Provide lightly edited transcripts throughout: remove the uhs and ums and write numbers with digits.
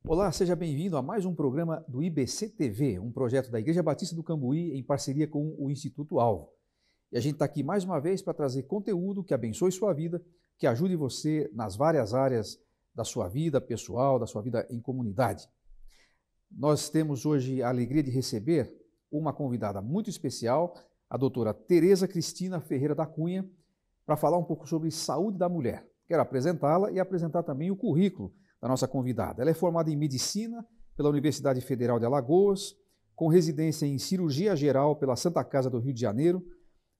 Olá, seja bem-vindo a mais um programa do IBC TV, um projeto da Igreja Batista do Cambuí em parceria com o Instituto Alvo. E a gente está aqui mais uma vez para trazer conteúdo que abençoe sua vida, que ajude você nas várias áreas da sua vida pessoal, da sua vida em comunidade. Nós temos hoje a alegria de receber uma convidada muito especial, a doutora Tereza Cristina Ferreira da Cunha, para falar um pouco sobre saúde da mulher. Quero apresentá-la e apresentar também o currículo da nossa convidada. Ela é formada em Medicina pela Universidade Federal de Alagoas, com residência em Cirurgia Geral pela Santa Casa do Rio de Janeiro,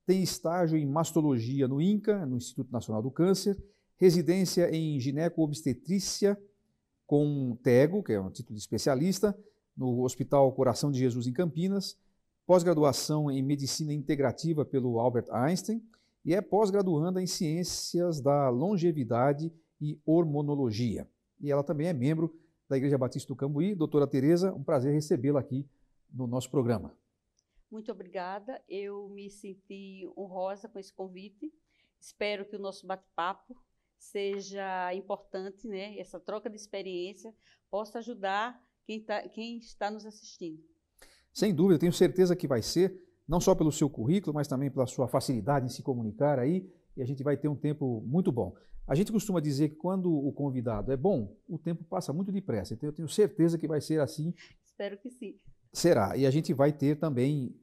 tem estágio em Mastologia no INCA, no Instituto Nacional do Câncer, residência em Gineco-Obstetrícia com TEGO, que é um título de especialista, no Hospital Coração de Jesus em Campinas, pós-graduação em Medicina Integrativa pelo Albert Einstein e é pós-graduanda em Ciências da Longevidade e Hormonologia. E ela também é membro da Igreja Batista do Cambuí. Doutora Tereza, um prazer recebê-la aqui no nosso programa. Muito obrigada, eu me senti honrosa com esse convite. Espero que o nosso bate-papo seja importante, né? Essa troca de experiência possa ajudar quem está nos assistindo. Sem dúvida, tenho certeza que vai ser, não só pelo seu currículo, mas também pela sua facilidade em se comunicar aí, e a gente vai ter um tempo muito bom. A gente costuma dizer que quando o convidado é bom, o tempo passa muito depressa, então eu tenho certeza que vai ser assim. Espero que sim. Será, e a gente vai ter também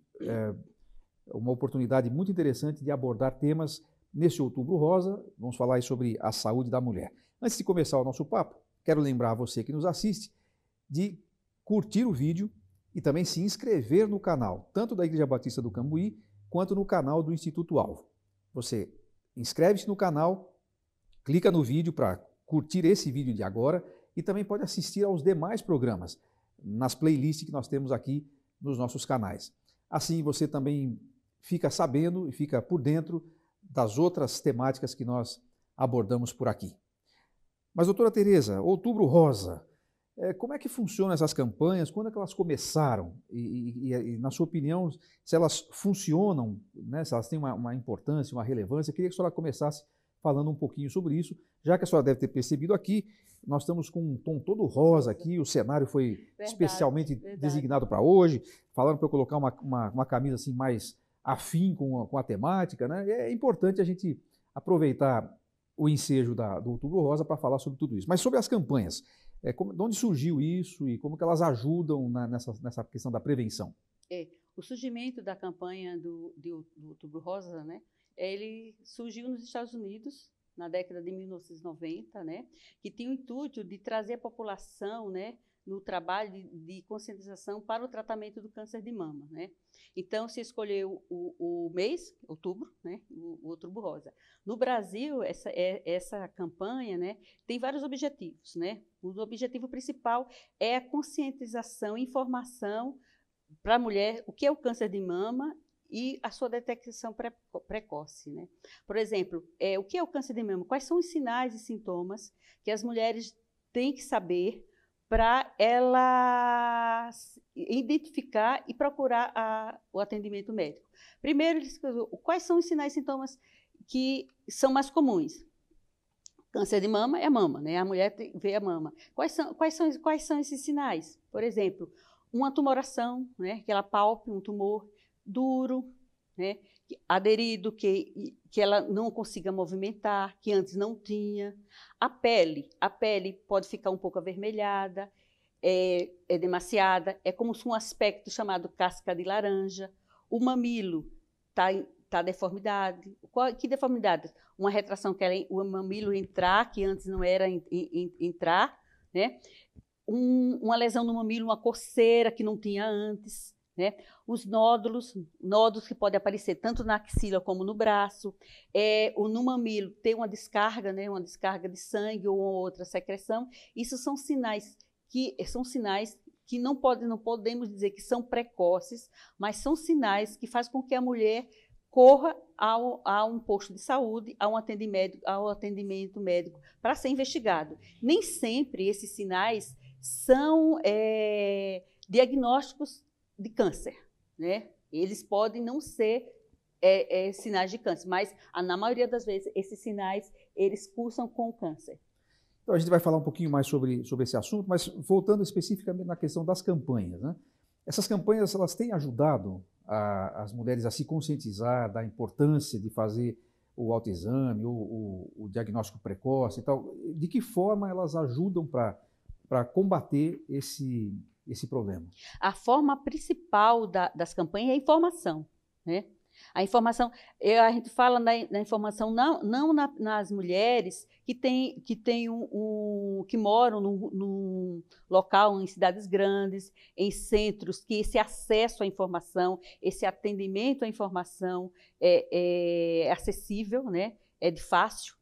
uma oportunidade muito interessante de abordar temas nesse Outubro Rosa. Vamos falar aí sobre a saúde da mulher. Antes de começar o nosso papo, quero lembrar a você que nos assiste de curtir o vídeo e também se inscrever no canal, tanto da Igreja Batista do Cambuí, quanto no canal do Instituto Alvo. Você inscreve-se no canal, clica no vídeo para curtir esse vídeo de agora e também pode assistir aos demais programas nas playlists que nós temos aqui nos nossos canais. Assim você também fica sabendo e fica por dentro das outras temáticas que nós abordamos por aqui. Mas, doutora Tereza, Outubro Rosa, como é que funcionam essas campanhas? Quando é que elas começaram? E na sua opinião, se elas funcionam, né, se elas têm uma importância, uma relevância, eu queria que a senhora começasse falando um pouquinho sobre isso, já que a senhora deve ter percebido aqui, nós estamos com um tom todo rosa aqui, o cenário foi especialmente designado para hoje, falaram para eu colocar uma camisa assim mais afim com a temática, né? É importante a gente aproveitar o ensejo do Outubro Rosa para falar sobre tudo isso. Mas sobre as campanhas, de onde surgiu isso e como que elas ajudam nessa questão da prevenção? O surgimento da campanha do Outubro Rosa, né? Ele surgiu nos Estados Unidos, na década de 1990, né, que tinha o intuito de trazer a população, né, no trabalho de conscientização para o tratamento do câncer de mama, né. Então, se escolheu o mês, outubro, né, o Outubro Rosa. No Brasil, essa campanha, né, tem vários objetivos, né. O objetivo principal é a conscientização, informação para a mulher, o que é o câncer de mama e a sua detecção precoce, né? Por exemplo, o que é o câncer de mama? Quais são os sinais e sintomas que as mulheres têm que saber para elas identificar e procurar o atendimento médico? Primeiro, quais são os sinais e sintomas que são mais comuns? Câncer de mama é a mama, né? A mulher vê a mama. Quais são esses sinais? Por exemplo, uma tumoração, né? Que ela palpe um tumor duro, né, aderido, que ela não consiga movimentar, que antes não tinha. A pele pode ficar um pouco avermelhada, demasiada, é como se um aspecto chamado casca de laranja. O mamilo tá deformidade. Que deformidade? Uma retração, que o mamilo entrar, que antes não era entrar, né? Uma lesão no mamilo, uma coceira que não tinha antes. Né? Os nódulos que podem aparecer tanto na axila como no braço, no mamilo tem uma descarga, né? Uma descarga de sangue ou outra secreção. Isso são sinais que não podemos dizer que são precoces, mas são sinais que fazem com que a mulher corra a um posto de saúde, ao atendimento médico para ser investigado. Nem sempre esses sinais são diagnósticos de câncer, né? Eles podem não ser sinais de câncer, mas na maioria das vezes esses sinais eles cursam com o câncer. Então, a gente vai falar um pouquinho mais sobre esse assunto, mas voltando especificamente na questão das campanhas, né? Essas campanhas, elas têm ajudado as mulheres a se conscientizar da importância de fazer o autoexame, o diagnóstico precoce e tal. De que forma elas ajudam para combater esse problema? A forma principal das campanhas é a informação, né? A informação, a gente fala na informação não nas mulheres que moram num local, em cidades grandes, em centros, que esse acesso à informação, esse atendimento à informação é acessível, né? É de fácil.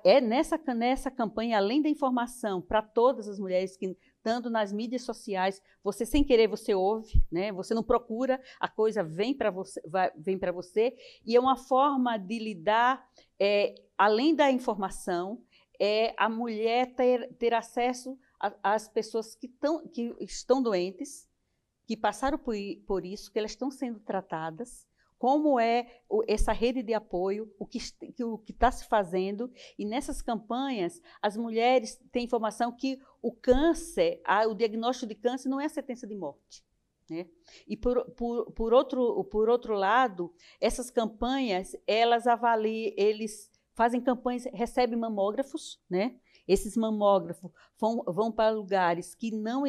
É nessa campanha, além da informação para todas as mulheres que estando nas mídias sociais, você sem querer você ouve, né? Você não procura, a coisa vem para você, e é uma forma de lidar, além da informação, a mulher ter acesso às pessoas que estão doentes, que passaram por isso, que elas estão sendo tratadas, como essa rede de apoio, o que está se fazendo. E nessas campanhas, as mulheres têm informação que o câncer, o diagnóstico de câncer não é a sentença de morte, né? E, por outro lado, essas campanhas, eles fazem campanhas, recebem mamógrafos, né? Esses mamógrafos vão para lugares que não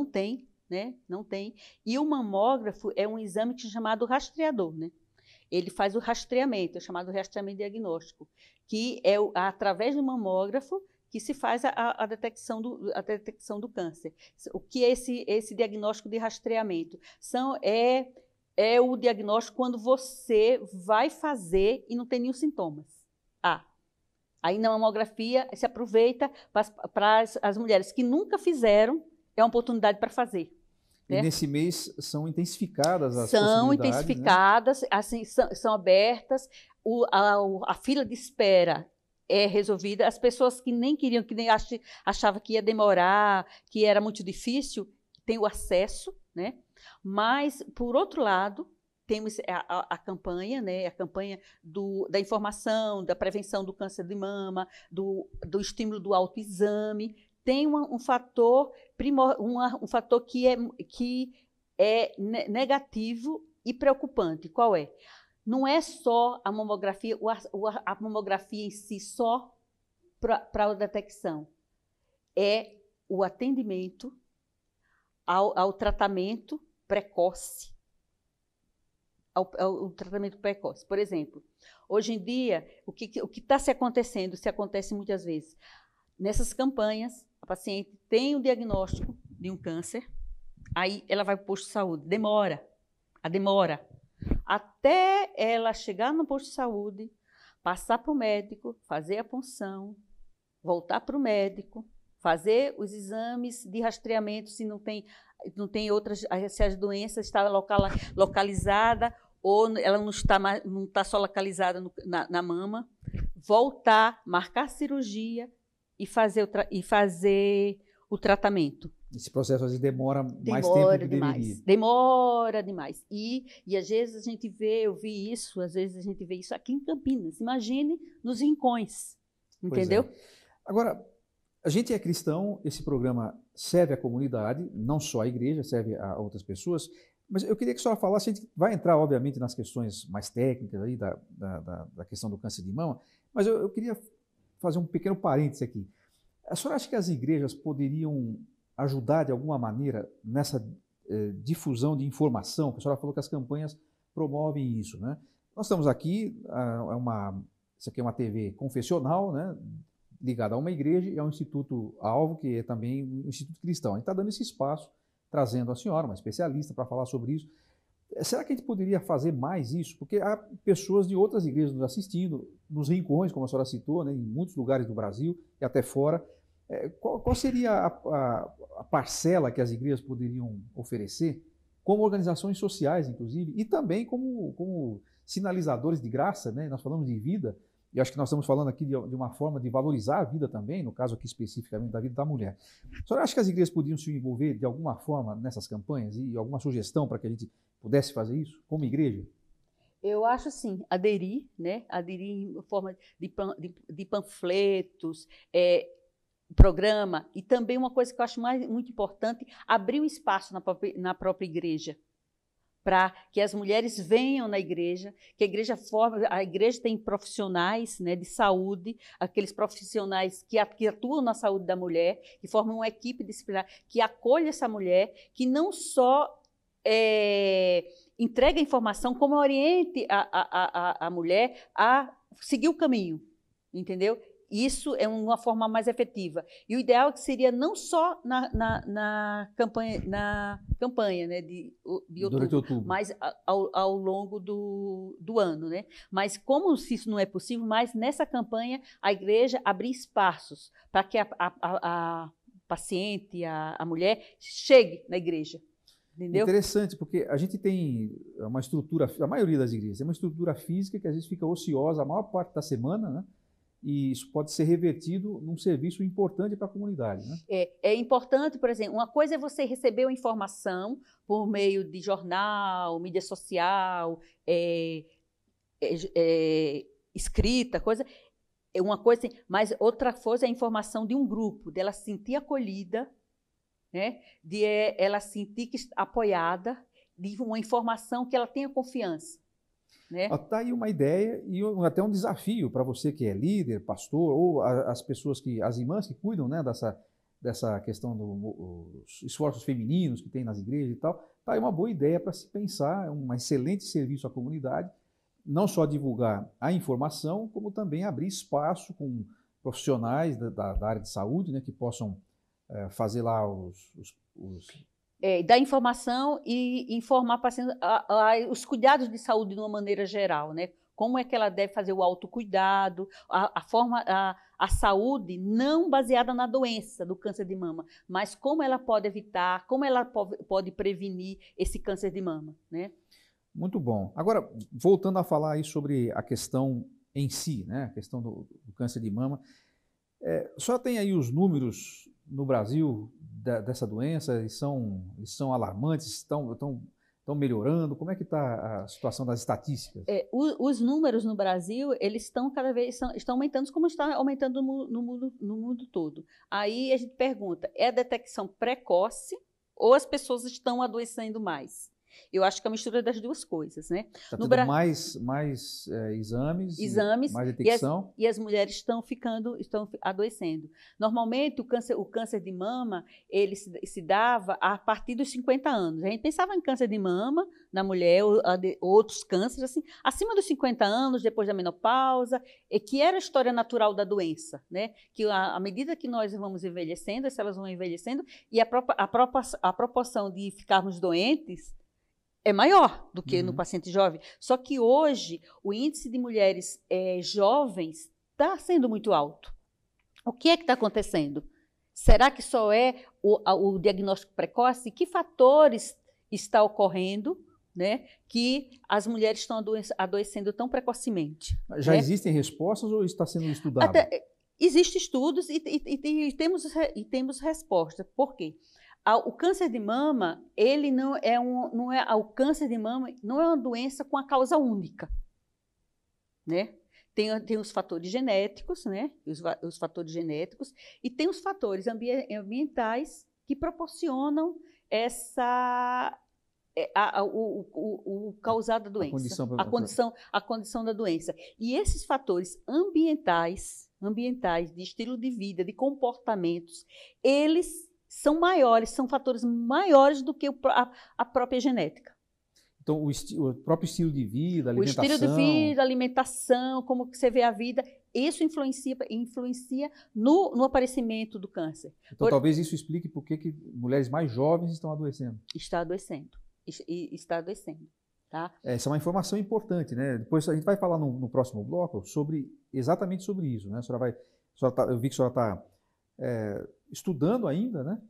tem, né? Não tem. E o mamógrafo é um exame chamado rastreador, né? Ele faz o rastreamento, é chamado rastreamento diagnóstico, que é através do mamógrafo que se faz a detecção do câncer. O que é esse diagnóstico de rastreamento? É o diagnóstico quando você vai fazer e não tem nenhum sintomas. Aí na mamografia se aproveita para as mulheres que nunca fizeram, é uma oportunidade para fazer. E nesse mês são intensificadas as possibilidades. São intensificadas, né? Assim, são abertas, a fila de espera é resolvida. As pessoas que nem queriam, que nem achavam que ia demorar, que era muito difícil, têm o acesso, né? Mas, por outro lado, temos a campanha, né? A campanha da informação, da prevenção do câncer de mama, do estímulo do autoexame. Tem um fator que é negativo e preocupante. Qual é? Não é só a mamografia, a mamografia em si só para a detecção. É o atendimento ao tratamento precoce. Ao tratamento precoce. Por exemplo, hoje em dia, o que está se acontece muitas vezes. Nessas campanhas, a paciente tem o diagnóstico de um câncer, aí ela vai para o posto de saúde. Demora. Até ela chegar no posto de saúde, passar para o médico, fazer a punção, voltar para o médico, fazer os exames de rastreamento se não tem outras, se as doenças estão localizadas ou ela não está só localizada na mama, voltar, marcar a cirurgia e fazer o tratamento. Esse processo, às vezes, demora mais tempo do que deveria. Demora demais. E às vezes eu vi isso, às vezes a gente vê isso aqui em Campinas. Imagine nos rincões, entendeu? Pois é. Agora, a gente é cristão, esse programa serve à comunidade, não só à igreja, serve a outras pessoas, mas eu queria que a senhora falasse, a gente vai entrar, obviamente, nas questões mais técnicas aí da questão do câncer de mama, mas eu queria fazer um pequeno parêntese aqui. A senhora acha que as igrejas poderiam ajudar de alguma maneira nessa difusão de informação? A senhora falou que as campanhas promovem isso, né? Nós estamos aqui, isso aqui é uma TV confessional, né, ligada a uma igreja e a um instituto alvo, que é também um instituto cristão. A gente está dando esse espaço, trazendo a senhora, uma especialista, para falar sobre isso. Será que a gente poderia fazer mais isso? Porque há pessoas de outras igrejas nos assistindo, nos rincões, como a senhora citou, né, em muitos lugares do Brasil e até fora. Qual seria a parcela que as igrejas poderiam oferecer, como organizações sociais, inclusive, e também como sinalizadores de graça, né? Nós falamos de vida, e acho que nós estamos falando aqui de uma forma de valorizar a vida também, no caso aqui especificamente da vida da mulher. A senhora acha que as igrejas podiam se envolver de alguma forma nessas campanhas e alguma sugestão para que a gente pudesse fazer isso como igreja? Eu acho assim, aderir, né? Aderir em forma de panfletos, programa, e também uma coisa que eu acho muito importante, abrir um espaço na própria igreja, para que as mulheres venham na igreja, que a igreja tem profissionais, né, de saúde, aqueles profissionais que atuam na saúde da mulher, que formam uma equipe disciplinar, que acolhe essa mulher, que não só entrega informação, como oriente a mulher a seguir o caminho, entendeu? Isso é uma forma mais efetiva. E o ideal é que seria não só na campanha, né, de outubro, mas ao longo do ano. Né? Mas como se isso não é possível, mas nessa campanha a igreja abrir espaços para que a paciente, a mulher, chegue na igreja. Entendeu? Interessante, porque a gente tem uma estrutura, a maioria das igrejas tem uma estrutura física que às vezes fica ociosa a maior parte da semana, né? E isso pode ser revertido num serviço importante para a comunidade, né? É importante, por exemplo, uma coisa é você receber uma informação por meio de jornal, mídia social, escrita, coisa. É uma coisa, mas outra coisa é a informação de um grupo, dela se sentir acolhida, né? De ela se sentir apoiada, de uma informação que ela tenha confiança. Né? Está aí uma ideia e até um desafio para você que é líder, pastor, ou as pessoas as irmãs que cuidam, né, dessa questão dos esforços femininos que tem nas igrejas e tal. Está aí uma boa ideia para se pensar, um excelente serviço à comunidade, não só divulgar a informação, como também abrir espaço com profissionais da área de saúde, né, que possam fazer lá dar informação e informar os cuidados de saúde de uma maneira geral, né? Como é que ela deve fazer o autocuidado, a saúde não baseada na doença do câncer de mama, mas como ela pode evitar, como ela pode prevenir esse câncer de mama, né? Muito bom. Agora, voltando a falar aí sobre a questão em si, né? A questão do câncer de mama, só tem aí os números no Brasil dessa doença, eles são alarmantes, estão melhorando? Como é que está a situação das estatísticas? Os números no Brasil, eles estão cada vez estão aumentando, como está aumentando no mundo todo. Aí a gente pergunta, é a detecção precoce ou as pessoas estão adoecendo mais? Eu acho que é a mistura das duas coisas, né? Está tendo mais exames, mais detecção. E as mulheres estão adoecendo. Normalmente, o câncer de mama, ele se dava a partir dos 50 anos. A gente pensava em câncer de mama na mulher, ou outros cânceres, assim, acima dos 50 anos, depois da menopausa, que era a história natural da doença, né? Que à medida que nós vamos envelhecendo, as células vão envelhecendo, e a proporção de ficarmos doentes é maior do que no paciente jovem. Só que hoje o índice de mulheres jovens está sendo muito alto. O que é que está acontecendo? Será que só é o diagnóstico precoce? Que fatores está ocorrendo, né, que as mulheres estão adoecendo tão precocemente? Já existem respostas ou está sendo estudado? Existem estudos e temos respostas. Por quê? O câncer de mama, o câncer de mama não é uma doença com a causa única, né? Tem os fatores genéticos, né? Os fatores genéticos, e tem os fatores ambientais que proporcionam o causar da doença, a condição da doença. E esses fatores ambientais de estilo de vida, de comportamentos, eles são fatores maiores do que a própria genética. Então, o próprio estilo de vida, alimentação... O estilo de vida, alimentação, como que você vê a vida, isso influencia no aparecimento do câncer. Então, talvez isso explique por que mulheres mais jovens estão adoecendo. Está adoecendo. Tá? Essa é uma informação importante, né? Depois a gente vai falar no próximo bloco exatamente sobre isso, né? Eu vi que a senhora está estudando ainda, né?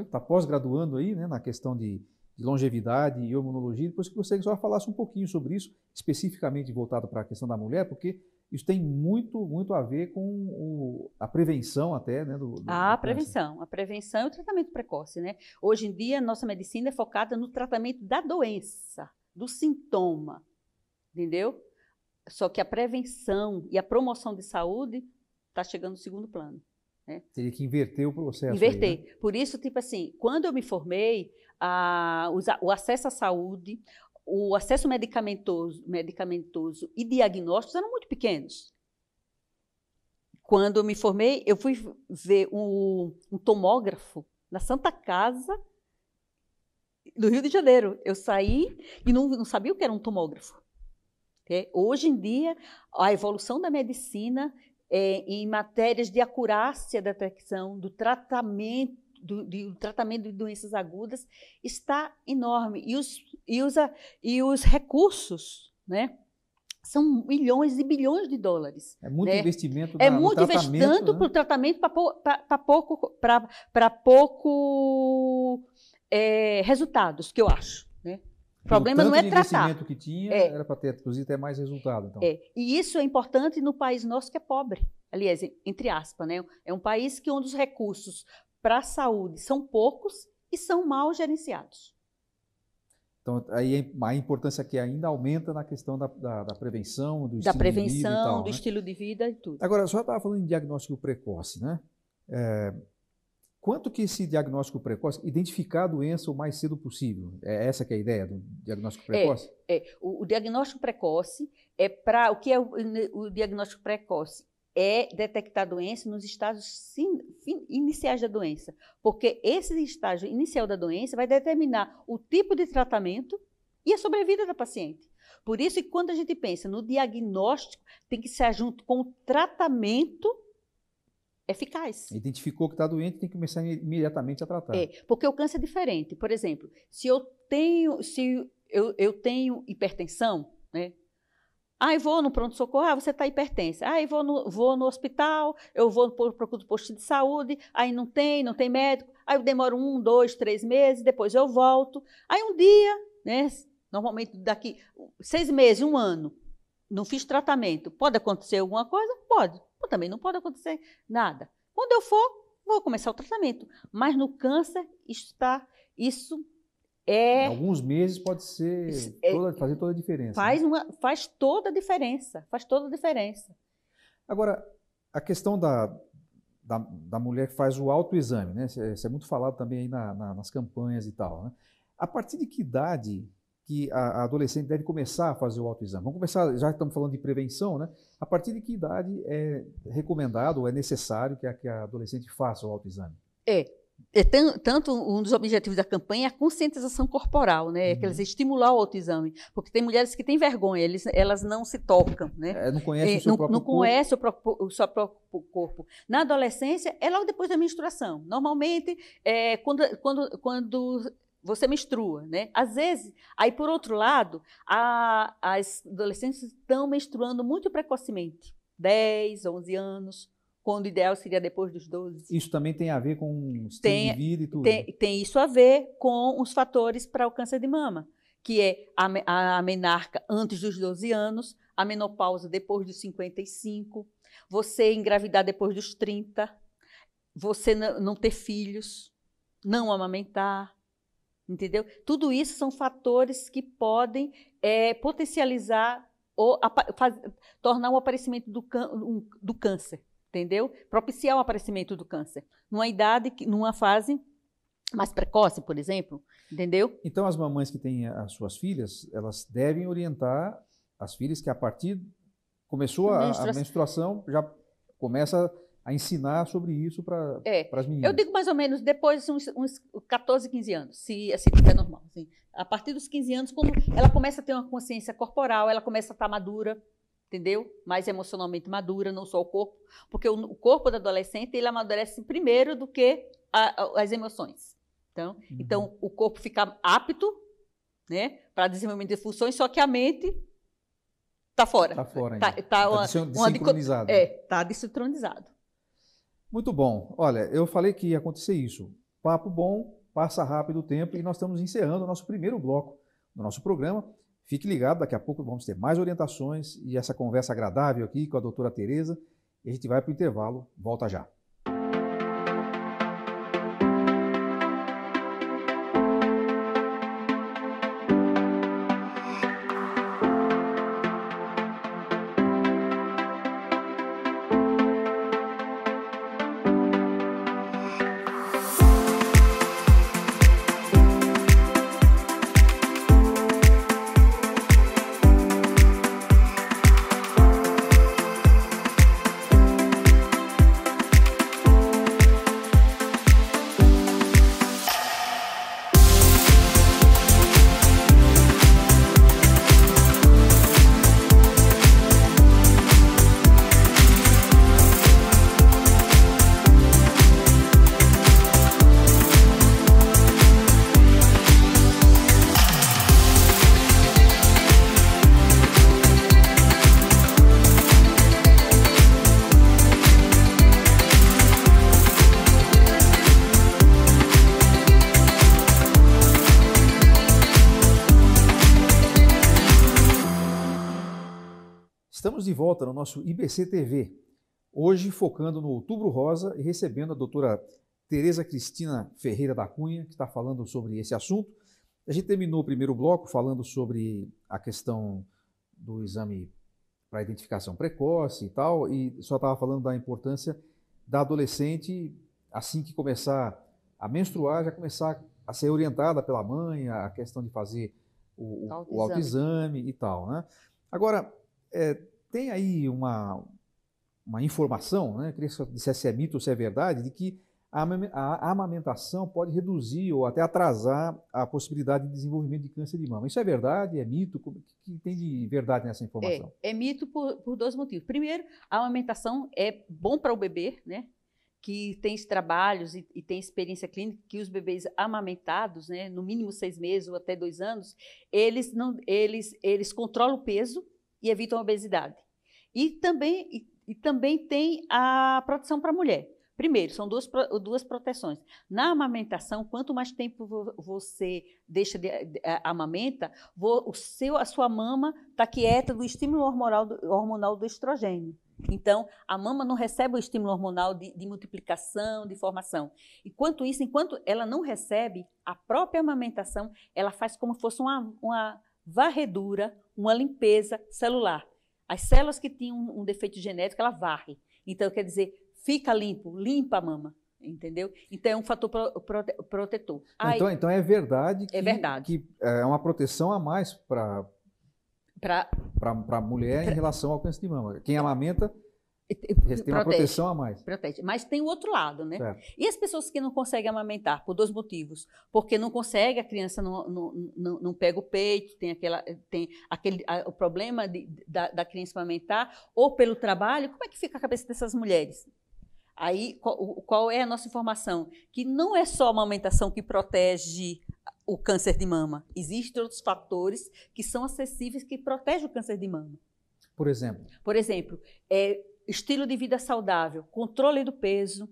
Está pós-graduando aí, né? Na questão de longevidade e imunologia. Depois que você só falasse um pouquinho sobre isso, especificamente voltado para a questão da mulher, porque isso tem muito a ver com a prevenção até, né? A prevenção e o tratamento precoce, né? Hoje em dia, a nossa medicina é focada no tratamento da doença, do sintoma, entendeu? Só que a prevenção e a promoção de saúde está chegando no segundo plano. Né? Teria que inverter o processo. Inverter. Aí, né? Por isso, tipo assim, quando eu me formei, o acesso à saúde, o acesso medicamentoso e diagnósticos eram muito pequenos. Quando eu me formei, eu fui ver um tomógrafo na Santa Casa do Rio de Janeiro. Eu saí e não sabia o que era um tomógrafo. Hoje em dia, a evolução da medicina em matérias de acurácia da detecção, do tratamento de doenças agudas está enorme. E os recursos, né, são milhões e bilhões de dólares. É muito né? investimento no muito tratamento. Tanto para o tratamento, para pouco resultados, que eu acho. Né? O problema não é tratar. O investimento que tinha era para ter, inclusive, até mais resultado. Então. E isso é importante no país nosso que é pobre. Aliás, entre aspas, né? É um país onde os recursos para a saúde são poucos e são mal gerenciados. Então, aí a importância que ainda aumenta na questão da prevenção, do estilo de vida e tal. Da prevenção, do né? estilo de vida e tudo. Agora, a senhora estava falando em diagnóstico precoce, né? Quanto que esse diagnóstico precoce, identificar a doença o mais cedo possível? É essa que é a ideia do diagnóstico precoce? O diagnóstico precoce é para... O que é o diagnóstico precoce? É detectar a doença nos estágios iniciais da doença. Porque esse estágio inicial da doença vai determinar o tipo de tratamento e a sobrevida da paciente. Por isso que quando a gente pensa no diagnóstico, tem que ser junto com o tratamento eficaz. Identificou que está doente, tem que começar imediatamente a tratar. Porque o câncer é diferente. Por exemplo, se eu tenho hipertensão, né? Eu vou no pronto-socorro, você está hipertensa. Eu vou no hospital, eu procuro posto de saúde, aí não tem médico, aí eu demoro 1, 2, 3 meses, depois eu volto. Aí um dia, né? Normalmente daqui 6 meses, 1 ano, não fiz tratamento. Pode acontecer alguma coisa? Pode. Também não pode acontecer nada. Quando eu for, vou começar o tratamento. Mas no câncer, isso em alguns meses pode ser fazer toda a diferença. Faz toda a diferença. Faz toda a diferença. Agora, a questão da mulher que faz o autoexame, né? Isso é muito falado também aí nas campanhas e tal, né? A partir de que idade que a adolescente deve começar a fazer o autoexame? Vamos começar, já que estamos falando de prevenção, né? A partir de que idade é recomendado ou é necessário que a adolescente faça o autoexame? Tanto um dos objetivos da campanha é a conscientização corporal, né? Quer dizer, estimular o autoexame. Porque tem mulheres que têm vergonha, elas não se tocam, né? Não conhecem o seu próprio corpo. Não conhecem o seu próprio corpo. Na adolescência, é logo depois da menstruação. Normalmente, quando você menstrua, né? Às vezes, aí por outro lado, as adolescentes estão menstruando muito precocemente, 10, 11 anos, quando o ideal seria depois dos 12. Isso também tem a ver com estilo de vida e tudo? Tem isso a ver com os fatores para o câncer de mama, que é a menarca antes dos 12 anos, a menopausa depois dos 55, você engravidar depois dos 30, você não ter filhos, não amamentar, entendeu? Tudo isso são fatores que podem potencializar ou tornar o aparecimento do câncer, entendeu? Propiciar o aparecimento do câncer. Numa fase mais precoce, por exemplo, entendeu? Então, as mamães que têm as suas filhas, elas devem orientar as filhas que a partir começou a menstruação, já começa a ensinar sobre isso para as meninas. Eu digo mais ou menos depois uns 14, 15 anos, se tiver normal. Assim. A partir dos 15 anos, quando ela começa a ter uma consciência corporal, ela começa a estar madura, entendeu? Mais emocionalmente madura, não só o corpo, porque o corpo do adolescente ele amadurece primeiro do que as emoções. Então, o corpo fica apto, né, para desenvolvimento de funções, só que a mente está fora. Está fora ainda. Está desincronizado. Está desincronizado. Muito bom. Olha, eu falei que ia acontecer isso. Papo bom, passa rápido o tempo e nós estamos encerrando o nosso primeiro bloco do nosso programa. Fique ligado, daqui a pouco vamos ter mais orientações e essa conversa agradável aqui com a doutora Tereza. E a gente vai para o intervalo. Volta já. Estamos de volta no nosso IBC TV, hoje focando no Outubro Rosa e recebendo a doutora Tereza Cristina Ferreira da Cunha, que está falando sobre esse assunto. A gente terminou o primeiro bloco falando sobre a questão do exame para identificação precoce e tal, e só estava falando da importância da adolescente, assim que começar a menstruar, já começar a ser orientada pela mãe, a questão de fazer o autoexame e tal, né? Agora, tem aí uma informação, né? Queria que você dissesse se é mito ou se é verdade, de que a amamentação pode reduzir ou até atrasar a possibilidade de desenvolvimento de câncer de mama. Isso é verdade? É mito? O que tem de verdade nessa informação? É mito por dois motivos. Primeiro, a amamentação é bom para o bebê, né? Que tem trabalhos e tem experiência clínica que os bebês amamentados, né, no mínimo 6 meses ou até 2 anos, eles controlam o peso e evitam a obesidade. E também tem a proteção para a mulher. Primeiro, são duas proteções. Na amamentação, quanto mais tempo você deixa amamenta, a sua mama está quieta do estímulo hormonal do estrogênio. Então, a mama não recebe o estímulo hormonal de multiplicação, de formação. Enquanto ela não recebe, a própria amamentação, ela faz como se fosse uma varredura, uma limpeza celular. As células que tinham um defeito genético, ela varre. Então, quer dizer, fica limpa a mama, entendeu? Então, é um fator protetor. Então é verdade que é uma proteção a mais para a mulher em relação ao câncer de mama. Quem amamenta tem uma proteção a mais. Protege. Mas tem o outro lado, né? Certo. E as pessoas que não conseguem amamentar, por 2 motivos. Porque não consegue, a criança não pega o peito, tem o problema da criança amamentar, ou pelo trabalho. Como é que fica a cabeça dessas mulheres? Aí, qual é a nossa informação? Que não é só a amamentação que protege o câncer de mama. Existem outros fatores que são acessíveis que protegem o câncer de mama. Por exemplo? Por exemplo, estilo de vida saudável, controle do peso,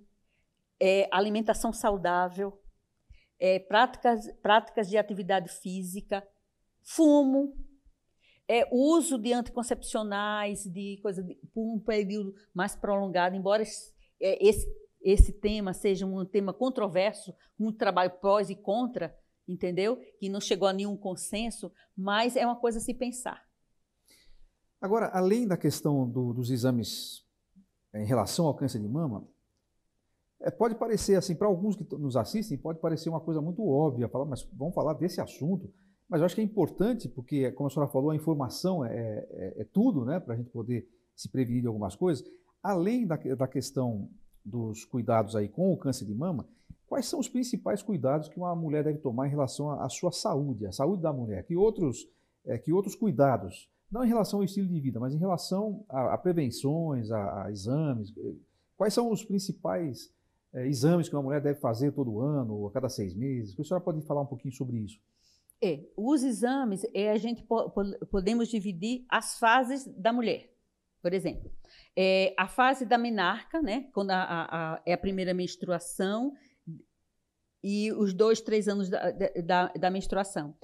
alimentação saudável, práticas de atividade física, fumo, uso de anticoncepcionais, por um período mais prolongado, embora esse tema seja um tema controverso, um trabalho prós e contra, entendeu? Que não chegou a nenhum consenso, mas é uma coisa a se pensar. Agora, além da questão dos exames em relação ao câncer de mama, pode parecer, assim, para alguns que nos assistem, pode parecer uma coisa muito óbvia, mas vamos falar desse assunto, mas eu acho que é importante, porque, como a senhora falou, a informação é tudo, né, para a gente poder se prevenir de algumas coisas. Além da questão dos cuidados aí com o câncer de mama, quais são os principais cuidados que uma mulher deve tomar em relação à sua saúde, à saúde da mulher? Que outros cuidados, não em relação ao estilo de vida, mas em relação a prevenções, a exames? Quais são os principais exames que uma mulher deve fazer todo ano, ou a cada 6 meses? A senhora pode falar um pouquinho sobre isso? Os exames, a gente podemos dividir as fases da mulher. Por exemplo, a fase da menarca, né, quando é a primeira menstruação, e os 2, 3 anos da menstruação.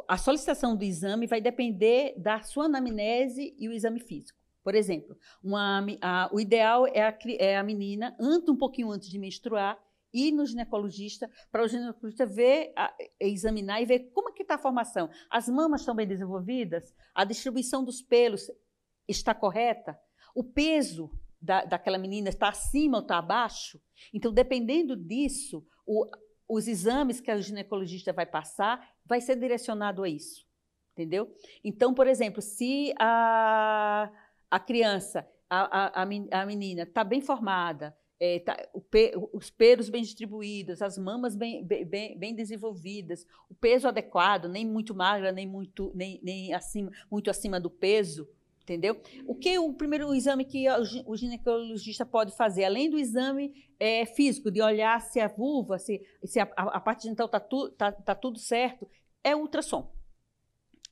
A solicitação do exame vai depender da sua anamnese e o exame físico. Por exemplo, o ideal é a menina, um pouquinho antes de menstruar, ir no ginecologista, para o ginecologista examinar e ver como é que está a formação. As mamas estão bem desenvolvidas? A distribuição dos pelos está correta? O peso daquela menina está acima ou está abaixo? Então, dependendo disso, os exames que a ginecologista vai passar vai ser direcionado a isso, entendeu? Então, por exemplo, se a criança, a menina está bem formada, os pelos bem distribuídos, as mamas bem desenvolvidas, o peso adequado, nem muito magra, nem muito acima do peso, entendeu? O primeiro exame que o ginecologista pode fazer, além do exame físico, de olhar se a vulva, se a parte genital está tudo certo, é ultrassom.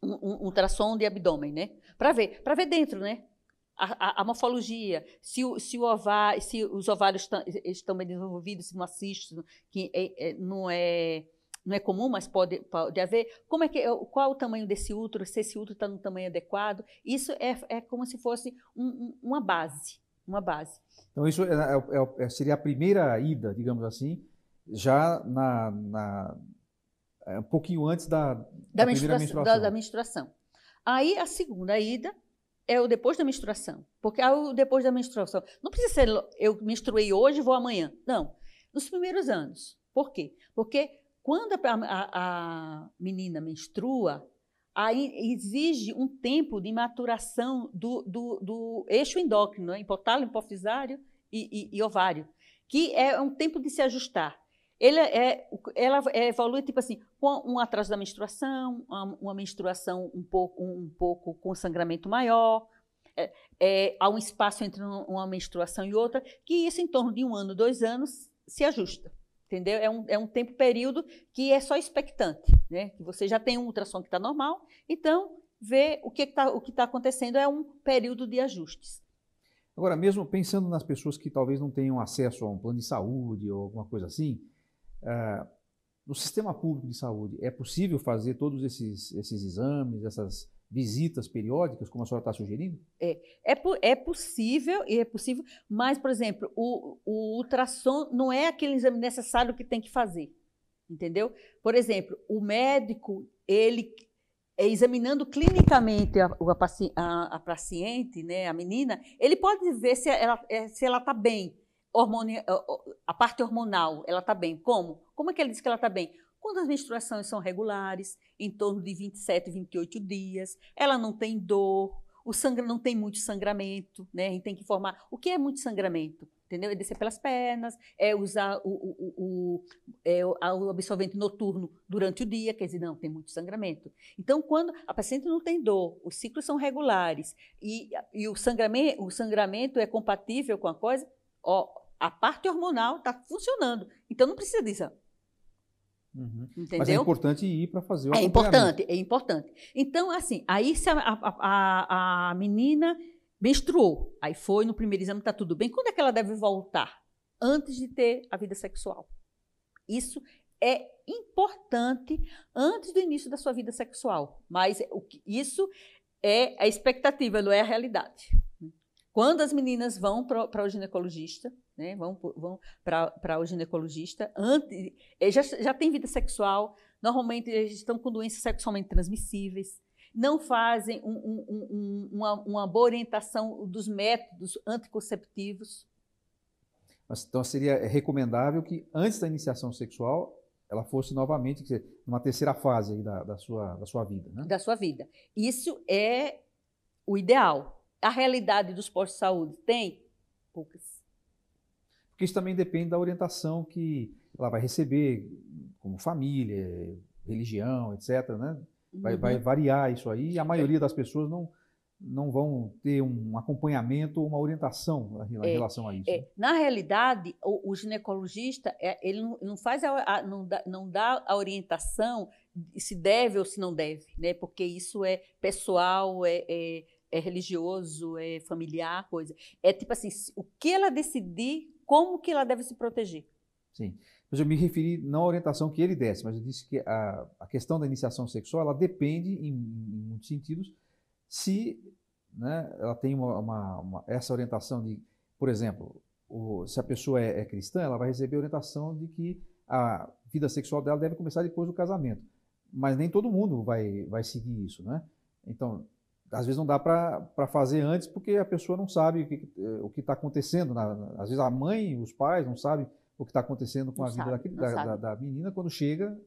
Um ultrassom de abdômen, né? Para ver dentro, né? A morfologia, se os ovários estão bem desenvolvidos, se não há cistos, que não é não é comum, mas pode haver. Qual é o tamanho desse útero, se esse útero está no tamanho adequado? Isso é como se fosse uma base. Então, isso seria a primeira ida, digamos assim, já um pouquinho antes da primeira menstruação. Da menstruação. Aí, a segunda ida é o depois da menstruação. Porque o depois da menstruação, não precisa ser eu menstruei hoje e vou amanhã. Não. Nos primeiros anos. Por quê? Porque quando a menina menstrua, aí exige um tempo de maturação do eixo endócrino, né? Hipotálamo, hipofisário e ovário, que é um tempo de se ajustar. Ela evolui tipo assim, com um atraso da menstruação, uma menstruação um pouco com sangramento maior, há um espaço entre uma menstruação e outra, que isso em torno de 1 ano, 2 anos se ajusta. Entendeu? É um período que é só expectante, né? Que você já tem um ultrassom que está normal, então ver o que está acontecendo é um período de ajustes. Agora, mesmo pensando nas pessoas que talvez não tenham acesso a um plano de saúde ou alguma coisa assim, no sistema público de saúde, é possível fazer todos esses exames, essas visitas periódicas, como a senhora está sugerindo? É possível, mas, por exemplo, o ultrassom não é aquele exame necessário que tem que fazer, entendeu? Por exemplo, o médico, ele examinando clinicamente a paciente, né, a menina, ele pode ver se ela está bem, a parte hormonal, ela está bem. Como? Como é que ele diz que ela está bem? Quando as menstruações são regulares, em torno de 27, 28 dias, ela não tem dor, não tem muito sangramento, né? A gente tem que informar o que é muito sangramento, entendeu? É descer pelas pernas, é usar o absorvente noturno durante o dia, quer dizer, não, tem muito sangramento. Então, quando a paciente não tem dor, os ciclos são regulares e o sangramento é compatível com a coisa, a parte hormonal está funcionando, então não precisa disso. Uhum. Mas é importante ir para fazer o acompanhamento. É importante. Então, assim, aí se a menina menstruou, aí foi no primeiro exame, está tudo bem, quando é que ela deve voltar? Antes de ter a vida sexual. Isso é importante antes do início da sua vida sexual, mas isso é a expectativa, não é a realidade. Quando as meninas vão para o ginecologista, né, vão para o ginecologista, já tem vida sexual, normalmente eles estão com doenças sexualmente transmissíveis, não fazem uma boa orientação dos métodos anticonceptivos. Então seria recomendável que antes da iniciação sexual ela fosse novamente, quer dizer, numa terceira fase aí da sua vida, né? Da sua vida. Isso é o ideal. A realidade dos postos de saúde tem? Poucas. Porque isso também depende da orientação que ela vai receber, como família, religião, etc., né? Vai variar isso aí, e a maioria das pessoas não vão ter um acompanhamento ou uma orientação em relação a isso. Na realidade, o ginecologista ele não dá a orientação se deve ou se não deve, né? Porque isso é pessoal, é religioso, é familiar, coisa. É tipo assim, o que ela decidir, como que ela deve se proteger. Sim. Mas eu me referi não à orientação que ele desse, mas eu disse que a questão da iniciação sexual, ela depende, em muitos sentidos, se, né, ela tem essa orientação de, por exemplo, se a pessoa é cristã, ela vai receber a orientação de que a vida sexual dela deve começar depois do casamento. Mas nem todo mundo vai seguir isso, né? Então, às vezes não dá para fazer antes porque a pessoa não sabe o que está acontecendo. Às vezes a mãe, os pais não sabem o que está acontecendo com a vida da menina. Quando chega,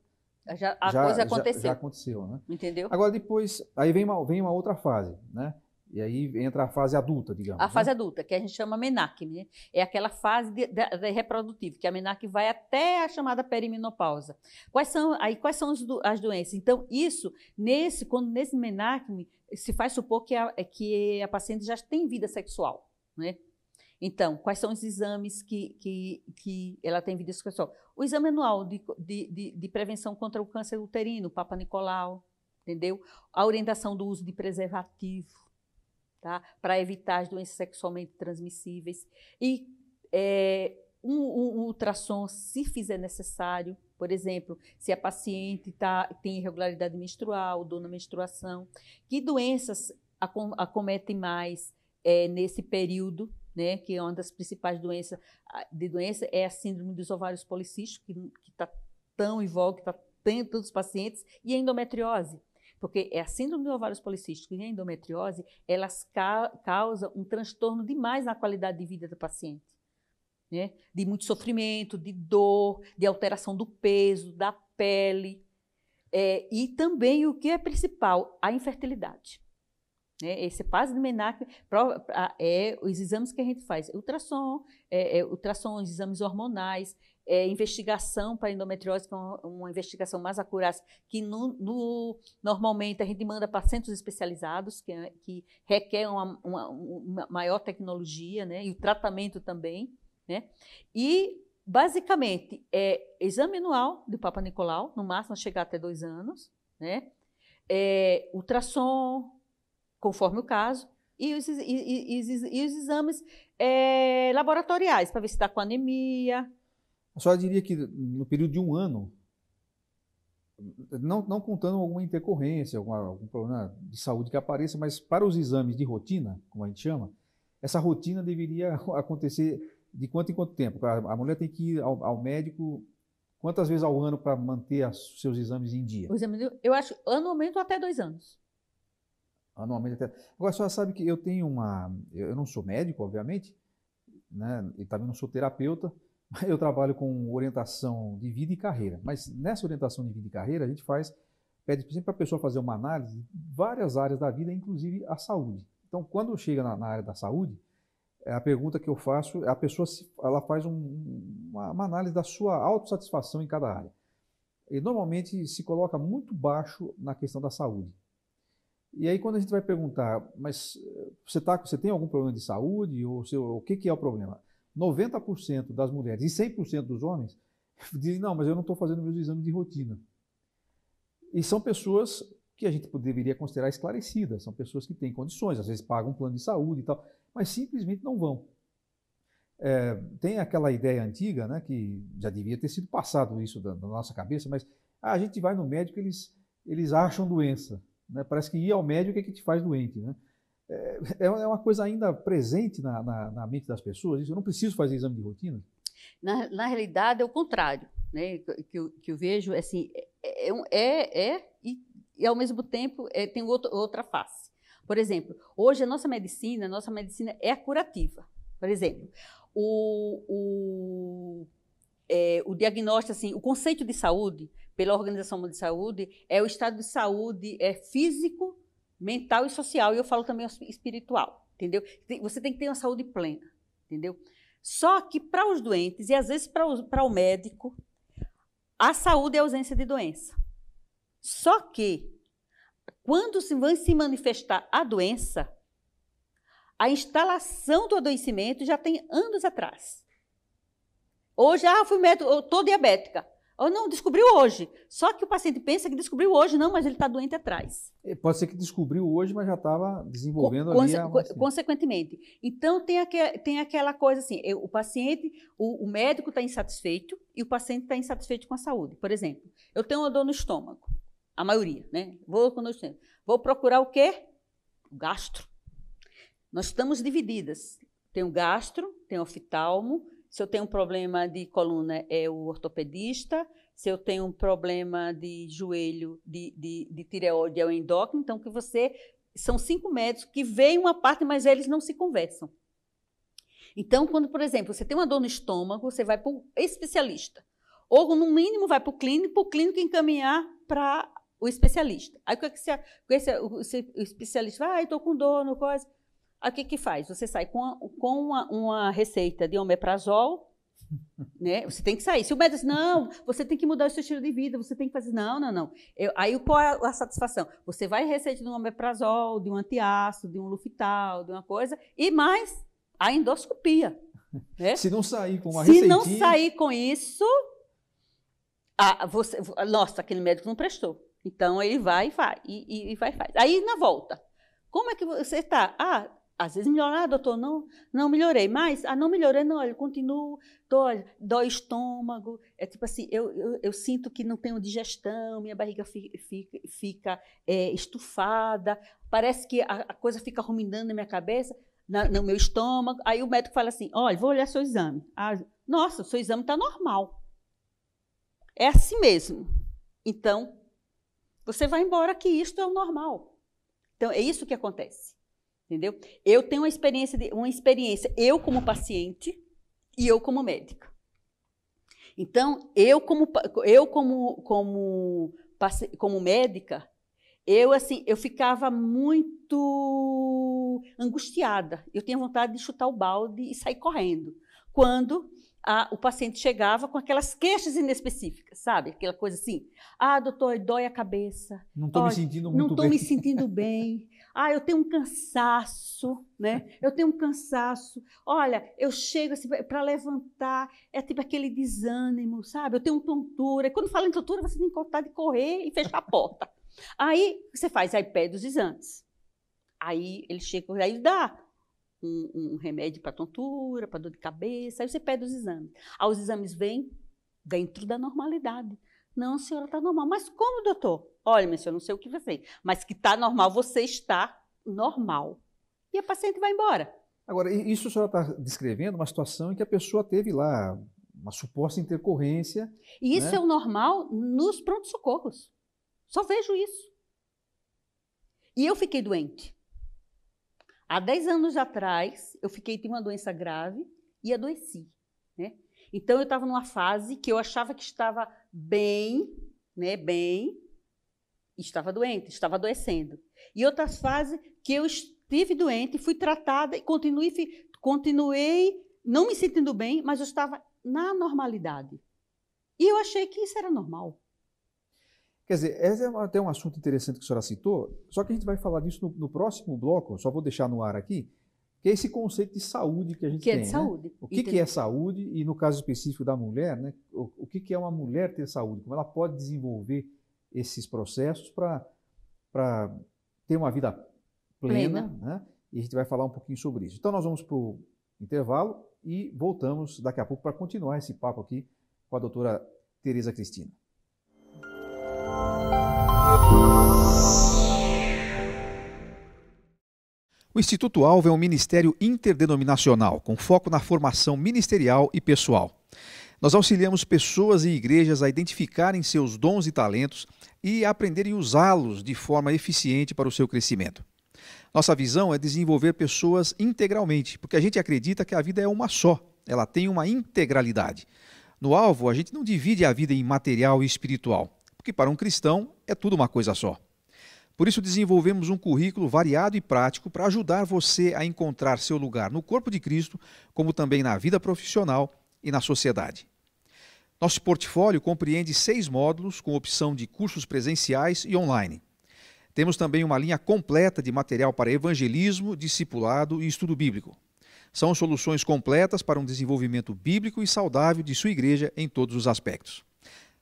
a coisa aconteceu. Já aconteceu, né? Entendeu? Agora depois, aí vem uma outra fase, né? E aí entra a fase adulta, digamos. A fase adulta, que a gente chama menarque, né? É aquela fase reprodutiva, que a menarque vai até a chamada perimenopausa. Quais são as doenças? Então, quando nesse menarque se faz supor que a paciente já tem vida sexual, né? Então, quais são os exames que ela tem vida sexual? O exame anual de prevenção contra o câncer uterino, Papa Nicolau, entendeu? A orientação do uso de preservativo, tá? Para evitar as doenças sexualmente transmissíveis. E um ultrassom, se fizer necessário, Por exemplo, se a paciente tem irregularidade menstrual, dor na menstruação, que doenças acometem mais nesse período, né, que é uma das principais doenças é a síndrome dos ovários policísticos, que está tão em voga, que está em todos os pacientes, e a endometriose. Porque a síndrome dos ovários policísticos e a endometriose, elas causam um transtorno demais na qualidade de vida do paciente. Né? De muito sofrimento, de dor, de alteração do peso, da pele. E também, o que é principal, a infertilidade. Né? Esse passo de Menaque os exames que a gente faz. Ultrassom, os exames hormonais, investigação para endometriose, que é uma investigação mais acurada, que normalmente a gente manda para centros especializados, que requer uma maior tecnologia, né? E o tratamento também. Né? E, basicamente, exame anual do Papa Nicolau, no máximo chegar até 2 anos, né? Ultrassom, conforme o caso, e os exames laboratoriais, para ver se está com anemia. A senhora diria que no período de 1 ano, não contando alguma intercorrência, algum problema de saúde que apareça, mas para os exames de rotina, como a gente chama, essa rotina deveria acontecer de quanto em quanto tempo? A mulher tem que ir ao médico quantas vezes ao ano para manter os seus exames em dia? Eu acho anualmente ou até 2 anos. Anualmente até. Agora, a senhora sabe que eu tenho eu não sou médico, obviamente, né? E também não sou terapeuta, mas eu trabalho com orientação de vida e carreira. Mas nessa orientação de vida e carreira, a gente pede sempre para a pessoa fazer uma análise de várias áreas da vida, inclusive a saúde. Então, quando chega na área da saúde, a pergunta que eu faço, a pessoa ela faz uma análise da sua autossatisfação em cada área. E normalmente se coloca muito baixo na questão da saúde. E aí, quando a gente vai perguntar, mas você tem algum problema de saúde? Ou o que é o problema? 90% das mulheres e 100% dos homens dizem, não, mas eu não estou fazendo meus exames de rotina. E são pessoas que a gente deveria considerar esclarecidas, são pessoas que têm condições, às vezes pagam um plano de saúde e tal, mas simplesmente não vão. Tem aquela ideia antiga, né, que já devia ter sido passado isso da nossa cabeça, mas a gente vai no médico, eles acham doença. Né? Parece que ir ao médico é que te faz doente. Né? É uma coisa ainda presente na mente das pessoas, isso, eu não preciso fazer exame de rotina? Na realidade, é o contrário. Né? Que eu vejo, assim, e ao mesmo tempo tem outra face. Por exemplo, hoje a nossa medicina é a curativa. Por exemplo, o diagnóstico, assim, o conceito de saúde, pela Organização Mundial de Saúde, é o estado de saúde físico, mental e social. E eu falo também espiritual, entendeu? Você tem que ter uma saúde plena, entendeu? Só que para os doentes, e às vezes para o médico, a saúde é a ausência de doença. Só que, quando vai se manifestar a doença, a instalação do adoecimento já tem anos atrás. Hoje, fui médico, eu estou diabética. Ou não, descobriu hoje. Só que o paciente pensa que descobriu hoje, não, mas ele está doente atrás. Pode ser que descobriu hoje, mas já estava desenvolvendo ali consequentemente. Então, tem aquela coisa assim, o paciente, o médico está insatisfeito e o paciente está insatisfeito com a saúde. Por exemplo, eu tenho uma dor no estômago, a maioria, né? Vou procurar o quê? O gastro. Nós estamos divididas. Tem o gastro, tem o oftalmo. Se eu tenho um problema de coluna, é o ortopedista. Se eu tenho um problema de joelho, de tireoide, é o endócrino. Então, são 5 médicos que veem uma parte, mas eles não se conversam. Então, quando, por exemplo, você tem uma dor no estômago, você vai para o especialista. Ou, no mínimo, vai para o clínico encaminhar para o especialista. Aí, o especialista vai, estou com dor, no coisa. Aí, o que faz? Você sai com uma receita de omeprazol, né? Você tem que sair. Se o médico diz, não, você tem que mudar o seu estilo de vida, você tem que fazer... Não. Aí, qual é a satisfação? Você vai em receita de um omeprazol, de um antiácido, de um Lufital, de uma coisa, e mais a endoscopia. Né? Se não sair com uma receitinha... Se não sair com isso, nossa, aquele médico não prestou. Então, ele vai e faz. Aí, na volta, como é que você está? Às vezes melhorar, doutor, não melhorei, mas não melhorei, não, olha, continuo, olha, dói o estômago, é tipo assim, eu sinto que não tenho digestão, minha barriga fica estufada, parece que a coisa fica ruminando na minha cabeça, no meu estômago, aí o médico fala assim, olha, vou olhar seu exame. Nossa, seu exame está normal. É assim mesmo. Então, você vai embora que isto é o normal. Então, é isso que acontece. Entendeu? Eu tenho uma experiência, eu como paciente e eu como médica. Então, eu como médica, eu ficava muito angustiada. Eu tinha vontade de chutar o balde e sair correndo. Quando o paciente chegava com aquelas queixas inespecíficas, sabe? Aquela coisa assim, doutor, dói a cabeça. Não estou me sentindo muito bem. Não estou me sentindo bem. Eu tenho um cansaço, né? Eu tenho um cansaço. Olha, eu chego assim, para levantar, é tipo aquele desânimo, sabe? Eu tenho tontura. E quando fala em tontura, você tem vontade de correr e fechar a porta. Aí você faz, aí pede os exames. Aí ele chega, aí dá um remédio para tontura, para dor de cabeça, aí você pede os exames. Aí os exames vêm dentro da normalidade. Não, a senhora está normal. Mas como, doutor? Olha, minha senhora, não sei o que vai ser, mas que está normal, você está normal. E a paciente vai embora. Agora, isso a senhora está descrevendo uma situação em que a pessoa teve lá uma suposta intercorrência. E isso, né, é o normal nos pronto-socorros. Só vejo isso. E eu fiquei doente. Há 10 anos atrás, eu tinha uma doença grave e adoeci, né? Então, eu estava numa fase que eu achava que estava bem, né, e estava doente, estava adoecendo. E outras fases que eu estive doente, fui tratada e continuei não me sentindo bem, mas eu estava na normalidade. E eu achei que isso era normal. Quer dizer, esse é até um assunto interessante que a senhora citou, só que a gente vai falar disso no próximo bloco, só vou deixar no ar aqui, que é esse conceito de saúde que a gente tem. Que é de saúde. Né? O que é saúde e, no caso específico da mulher, né, o que é uma mulher ter saúde? Como ela pode desenvolver esses processos para ter uma vida plena, né? E a gente vai falar um pouquinho sobre isso. Então, nós vamos para o intervalo e voltamos daqui a pouco para continuar esse papo aqui com a doutora Tereza Cristina. O Instituto Alvo é um ministério interdenominacional, com foco na formação ministerial e pessoal. Nós auxiliamos pessoas e igrejas a identificarem seus dons e talentos e a aprenderem a usá-los de forma eficiente para o seu crescimento. Nossa visão é desenvolver pessoas integralmente, porque a gente acredita que a vida é uma só, ela tem uma integralidade. No Alvo, a gente não divide a vida em material e espiritual, porque para um cristão é tudo uma coisa só. Por isso, desenvolvemos um currículo variado e prático para ajudar você a encontrar seu lugar no corpo de Cristo, como também na vida profissional e na sociedade. Nosso portfólio compreende 6 módulos com opção de cursos presenciais e online. Temos também uma linha completa de material para evangelismo, discipulado e estudo bíblico. São soluções completas para um desenvolvimento bíblico e saudável de sua igreja em todos os aspectos.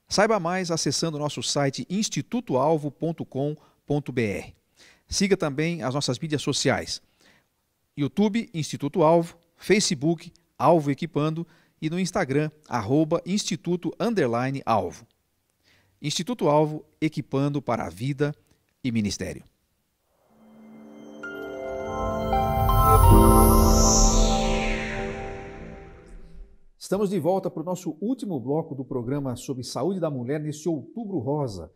Saiba mais acessando nosso site institutoalvo.com.br. Siga também as nossas mídias sociais: YouTube, Instituto Alvo, Facebook, Alvo Equipando e no Instagram, @instituto_alvo. Instituto Alvo, equipando para a vida e ministério. Estamos de volta para o nosso último bloco do programa sobre saúde da mulher neste Outubro Rosa,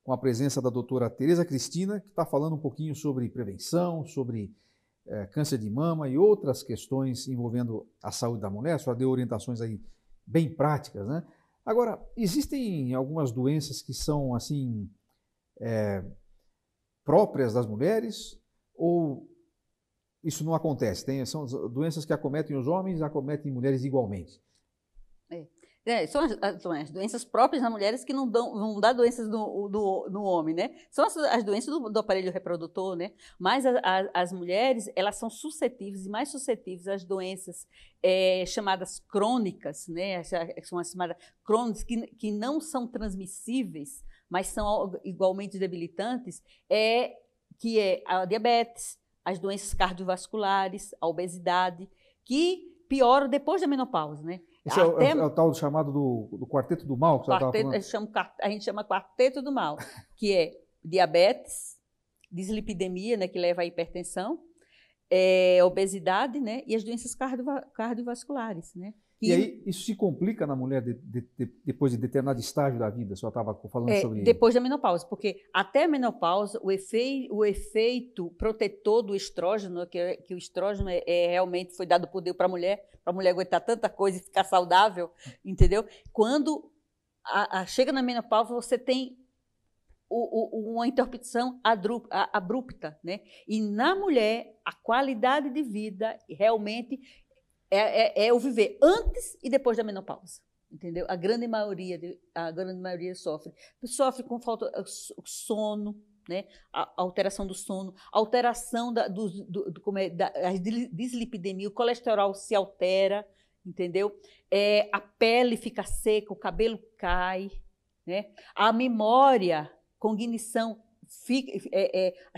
com a presença da doutora Tereza Cristina, que está falando um pouquinho sobre prevenção, sobre câncer de mama e outras questões envolvendo a saúde da mulher. Só deu orientações aí bem práticas, né? Agora, existem algumas doenças que são, assim, próprias das mulheres ou isso não acontece? São doenças que acometem os homens e acometem mulheres igualmente? São as doenças próprias das mulheres que não dá doenças no homem, né? São as doenças do aparelho reprodutor, né? Mas as mulheres, elas são suscetíveis e mais suscetíveis às doenças chamadas crônicas, né? São as chamadas crônicas que não são transmissíveis, mas são igualmente debilitantes, que é a diabetes, as doenças cardiovasculares, a obesidade, que pioram depois da menopausa, né? Esse é o tal chamado do quarteto do mal? Que quarteto, a gente chama quarteto do mal, que é diabetes, dislipidemia, né, que leva à hipertensão, obesidade, né, e as doenças cardiovasculares, né? E aí, isso se complica na mulher depois de determinado estágio da vida? A senhora estava falando sobre isso. Depois da menopausa, porque até a menopausa, o efeito protetor do estrógeno, que o estrógeno realmente foi dado por Deus para a mulher aguentar tanta coisa e ficar saudável, entendeu? Quando chega na menopausa, você tem uma interrupção abrupta, né? E na mulher, a qualidade de vida realmente é o viver antes e depois da menopausa, entendeu? A grande maioria sofre com falta sono, né? A alteração do sono, a alteração da dislipidemia, o colesterol se altera, entendeu? A pele fica seca, o cabelo cai, né? A memória, cognição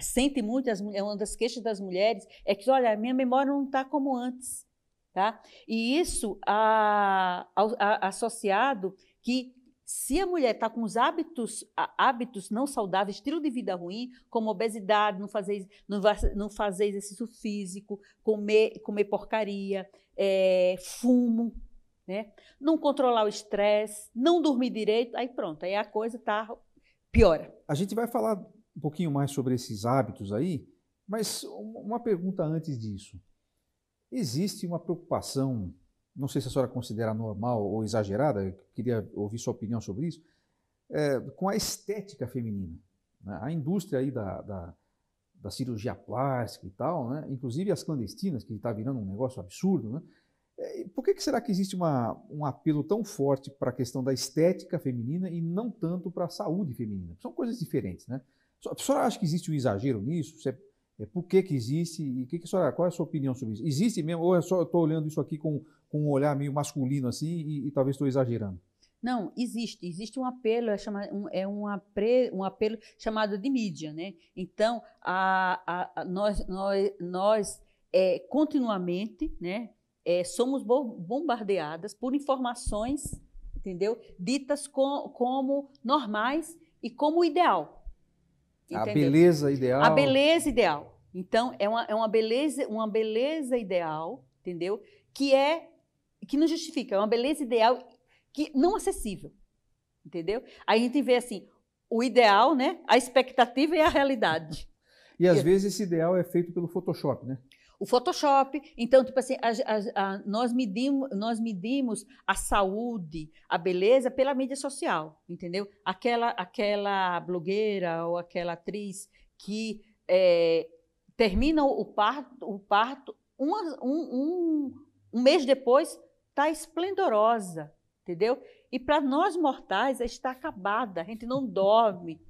sente muito, uma das queixas das mulheres é que, olha, a minha memória não está como antes. Tá? E isso associado que se a mulher está com os hábitos não saudáveis, estilo de vida ruim, como obesidade, não fazer exercício físico, comer porcaria, fumo, né? Não controlar o estresse, não dormir direito, aí pronto, aí a coisa piora. A gente vai falar um pouquinho mais sobre esses hábitos aí, mas uma pergunta antes disso. Existe uma preocupação, não sei se a senhora considera normal ou exagerada, eu queria ouvir sua opinião sobre isso, com a estética feminina, né? A indústria aí da cirurgia plástica e tal, né? Inclusive as clandestinas, que está virando um negócio absurdo, né? Por que será que existe um apelo tão forte para a questão da estética feminina e não tanto para a saúde feminina? São coisas diferentes, né? A senhora acha que existe um exagero nisso? Por que existe? E qual é a sua opinião sobre isso? Existe mesmo? Ou eu estou olhando isso aqui com um olhar meio masculino assim e talvez estou exagerando? Não, existe um apelo, um apelo chamado de mídia, né? Então, nós continuamente, né, somos bombardeadas por informações, entendeu? Ditas como normais e como ideal. Entendeu? A beleza ideal. A beleza ideal. Então, é uma beleza ideal, entendeu? Que não justifica, é uma beleza ideal que não acessível, entendeu? Aí a gente vê assim, o ideal, né? A expectativa e a realidade. E às vezes esse ideal é feito pelo Photoshop, né? O Photoshop, então, tipo assim, nós medimos a saúde, a beleza pela mídia social, entendeu? Aquela blogueira ou aquela atriz que termina o parto um mês depois está esplendorosa, entendeu? E para nós mortais está acabada, a gente não dorme.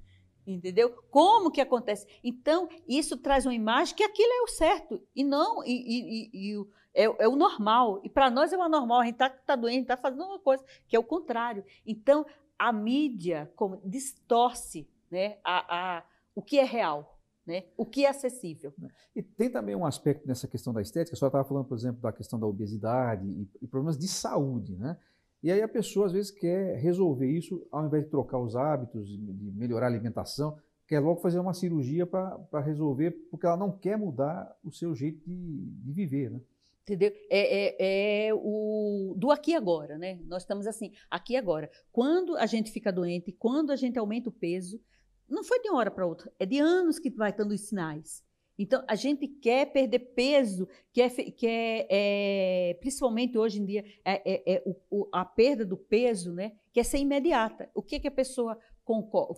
Entendeu? Como que acontece? Então, isso traz uma imagem que aquilo é o certo e não é o normal. E para nós é o anormal, a gente está doente, está fazendo uma coisa que é o contrário. Então, a mídia distorce, né, o que é real, né, o que é acessível. E tem também um aspecto nessa questão da estética, a senhora estava falando, por exemplo, da questão da obesidade e problemas de saúde, né? E aí a pessoa, às vezes, quer resolver isso, ao invés de trocar os hábitos, de melhorar a alimentação, quer logo fazer uma cirurgia para resolver, porque ela não quer mudar o seu jeito de viver, né? Entendeu? Do aqui e agora, né? Nós estamos assim, aqui e agora. Quando a gente fica doente, quando a gente aumenta o peso, não foi de uma hora para outra, é de anos que vai dando os sinais. Então, a gente quer perder peso, principalmente hoje em dia, a perda do peso, né, quer ser imediata. O que a pessoa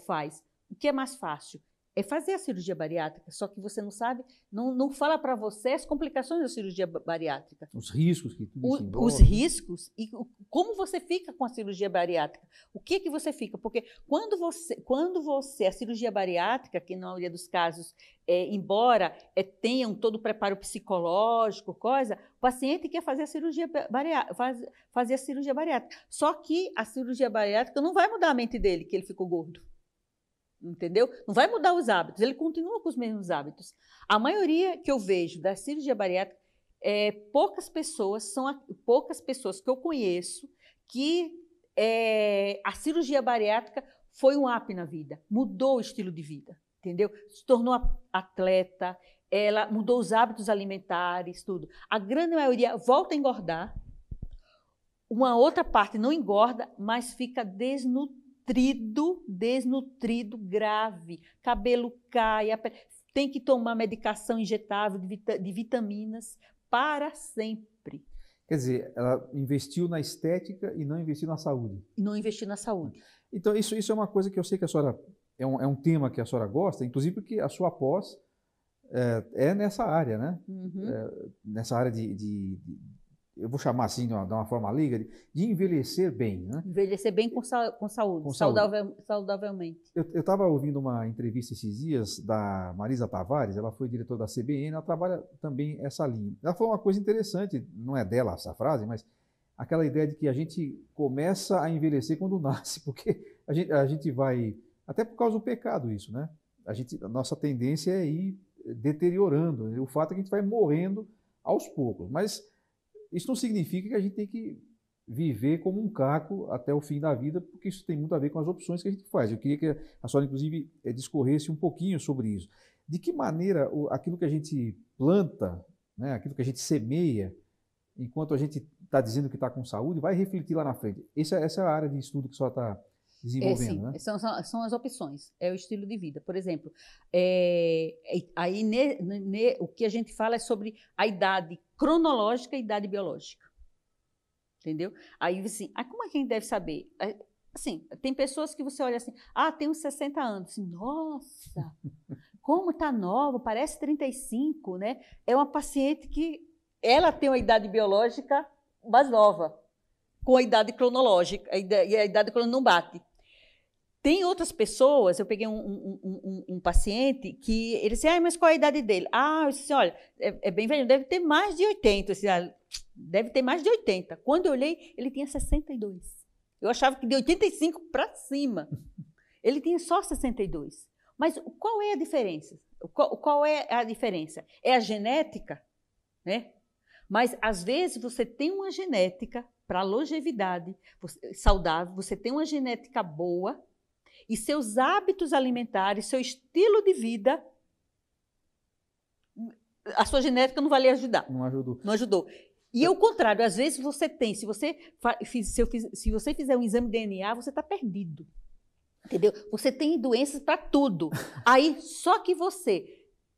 faz? O que é mais fácil? É fazer a cirurgia bariátrica, só que você não sabe, não fala para você as complicações da cirurgia bariátrica. Os riscos que tudo isso envolve. Os riscos e como você fica com a cirurgia bariátrica. O que você fica? Porque quando a cirurgia bariátrica, que na maioria dos casos, embora tenha todo o preparo psicológico, o paciente quer fazer a cirurgia bariátrica. Só que a cirurgia bariátrica não vai mudar a mente dele, que ele ficou gordo. entendeu? Não vai mudar os hábitos, ele continua com os mesmos hábitos. A maioria que eu vejo da cirurgia bariátrica, poucas pessoas que eu conheço que a cirurgia bariátrica foi um up na vida, mudou o estilo de vida, entendeu? Se tornou atleta, ela mudou os hábitos alimentares, tudo. A grande maioria volta a engordar, uma outra parte não engorda, mas fica desnutrido grave, cabelo cai, tem que tomar medicação injetável de vitaminas para sempre. Quer dizer, ela investiu na estética e não investiu na saúde. E não investiu na saúde. Então, isso é uma coisa que eu sei que a senhora, é um tema que a senhora gosta, inclusive porque a sua pós é nessa área, né? Uhum. Nessa área eu vou chamar assim, de uma forma leiga, de envelhecer bem, né? Envelhecer bem com saúde, Com saúde. saudavelmente. Eu estava ouvindo uma entrevista esses dias da Marisa Tavares, ela foi diretora da CBN, ela trabalha também essa linha. Ela falou uma coisa interessante, não é dela essa frase, mas aquela ideia de que a gente começa a envelhecer quando nasce, porque a gente vai, até por causa do pecado isso, né? A nossa tendência é ir deteriorando, o fato é que a gente vai morrendo aos poucos, mas isso não significa que a gente tem que viver como um caco até o fim da vida, porque isso tem muito a ver com as opções que a gente faz. Eu queria que a senhora, inclusive, discorresse um pouquinho sobre isso. De que maneira aquilo que a gente planta, né, aquilo que a gente semeia, enquanto a gente está dizendo que está com saúde, vai refletir lá na frente. Essa é a área de estudo que a senhora está desenvolvendo, sim, né? São as opções, é o estilo de vida. Por exemplo, aí o que a gente fala é sobre a idade cronológica e a idade biológica. Entendeu? Aí, assim, como é que a gente deve saber? Assim, tem pessoas que você olha assim, tem uns 60 anos. Assim, nossa, como está nova, parece 35, né? É uma paciente que ela tem uma idade biológica mais nova, com a idade cronológica, e a idade cronológica não bate. Tem outras pessoas, eu peguei um paciente que ele disse, mas qual é a idade dele? Eu disse, olha, é bem velho, deve ter mais de 80. Eu disse, deve ter mais de 80. Quando eu olhei, ele tinha 62. Eu achava que de 85 para cima. Ele tinha só 62. Mas qual é a diferença? Qual é a diferença? É a genética, né? Mas, às vezes, você tem uma genética para longevidade saudável, você tem uma genética boa, e seus hábitos alimentares, seu estilo de vida, a sua genética não vai lhe ajudar. Não ajudou. Não ajudou. E ao contrário, às vezes você tem, se você fizer um exame de DNA, você está perdido. Entendeu? Você tem doenças para tudo. Aí, só que você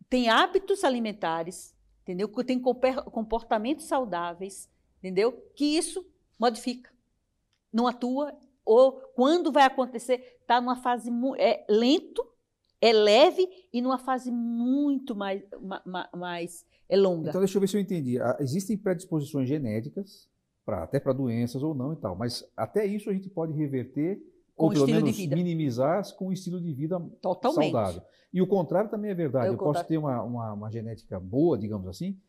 tem hábitos alimentares, entendeu? Que tem comportamentos saudáveis, entendeu? Que isso modifica. Não atua. Ou quando vai acontecer, está numa fase lento, é leve e numa fase muito mais longa. Então, deixa eu ver se eu entendi. Existem predisposições genéticas, até para doenças ou não e tal, mas até isso a gente pode reverter, ou pelo menos minimizar com um estilo de vida totalmente saudável. E o contrário também é verdade. Eu posso ter uma genética boa, digamos assim,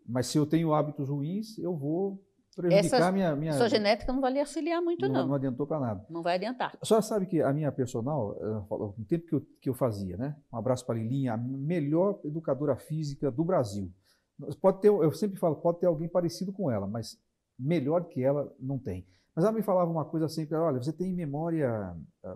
mas se eu tenho hábitos ruins, eu vou prejudicar minha... Sua genética não vai lhe auxiliar muito, não. Não adiantou para nada. Não vai adiantar. A senhora sabe que a minha personal, no tempo que eu fazia, né? Um abraço para a Lilinha, a melhor educadora física do Brasil. Pode ter, eu sempre falo, pode ter alguém parecido com ela, mas melhor que ela não tem. Mas ela me falava uma coisa sempre, olha, você tem memória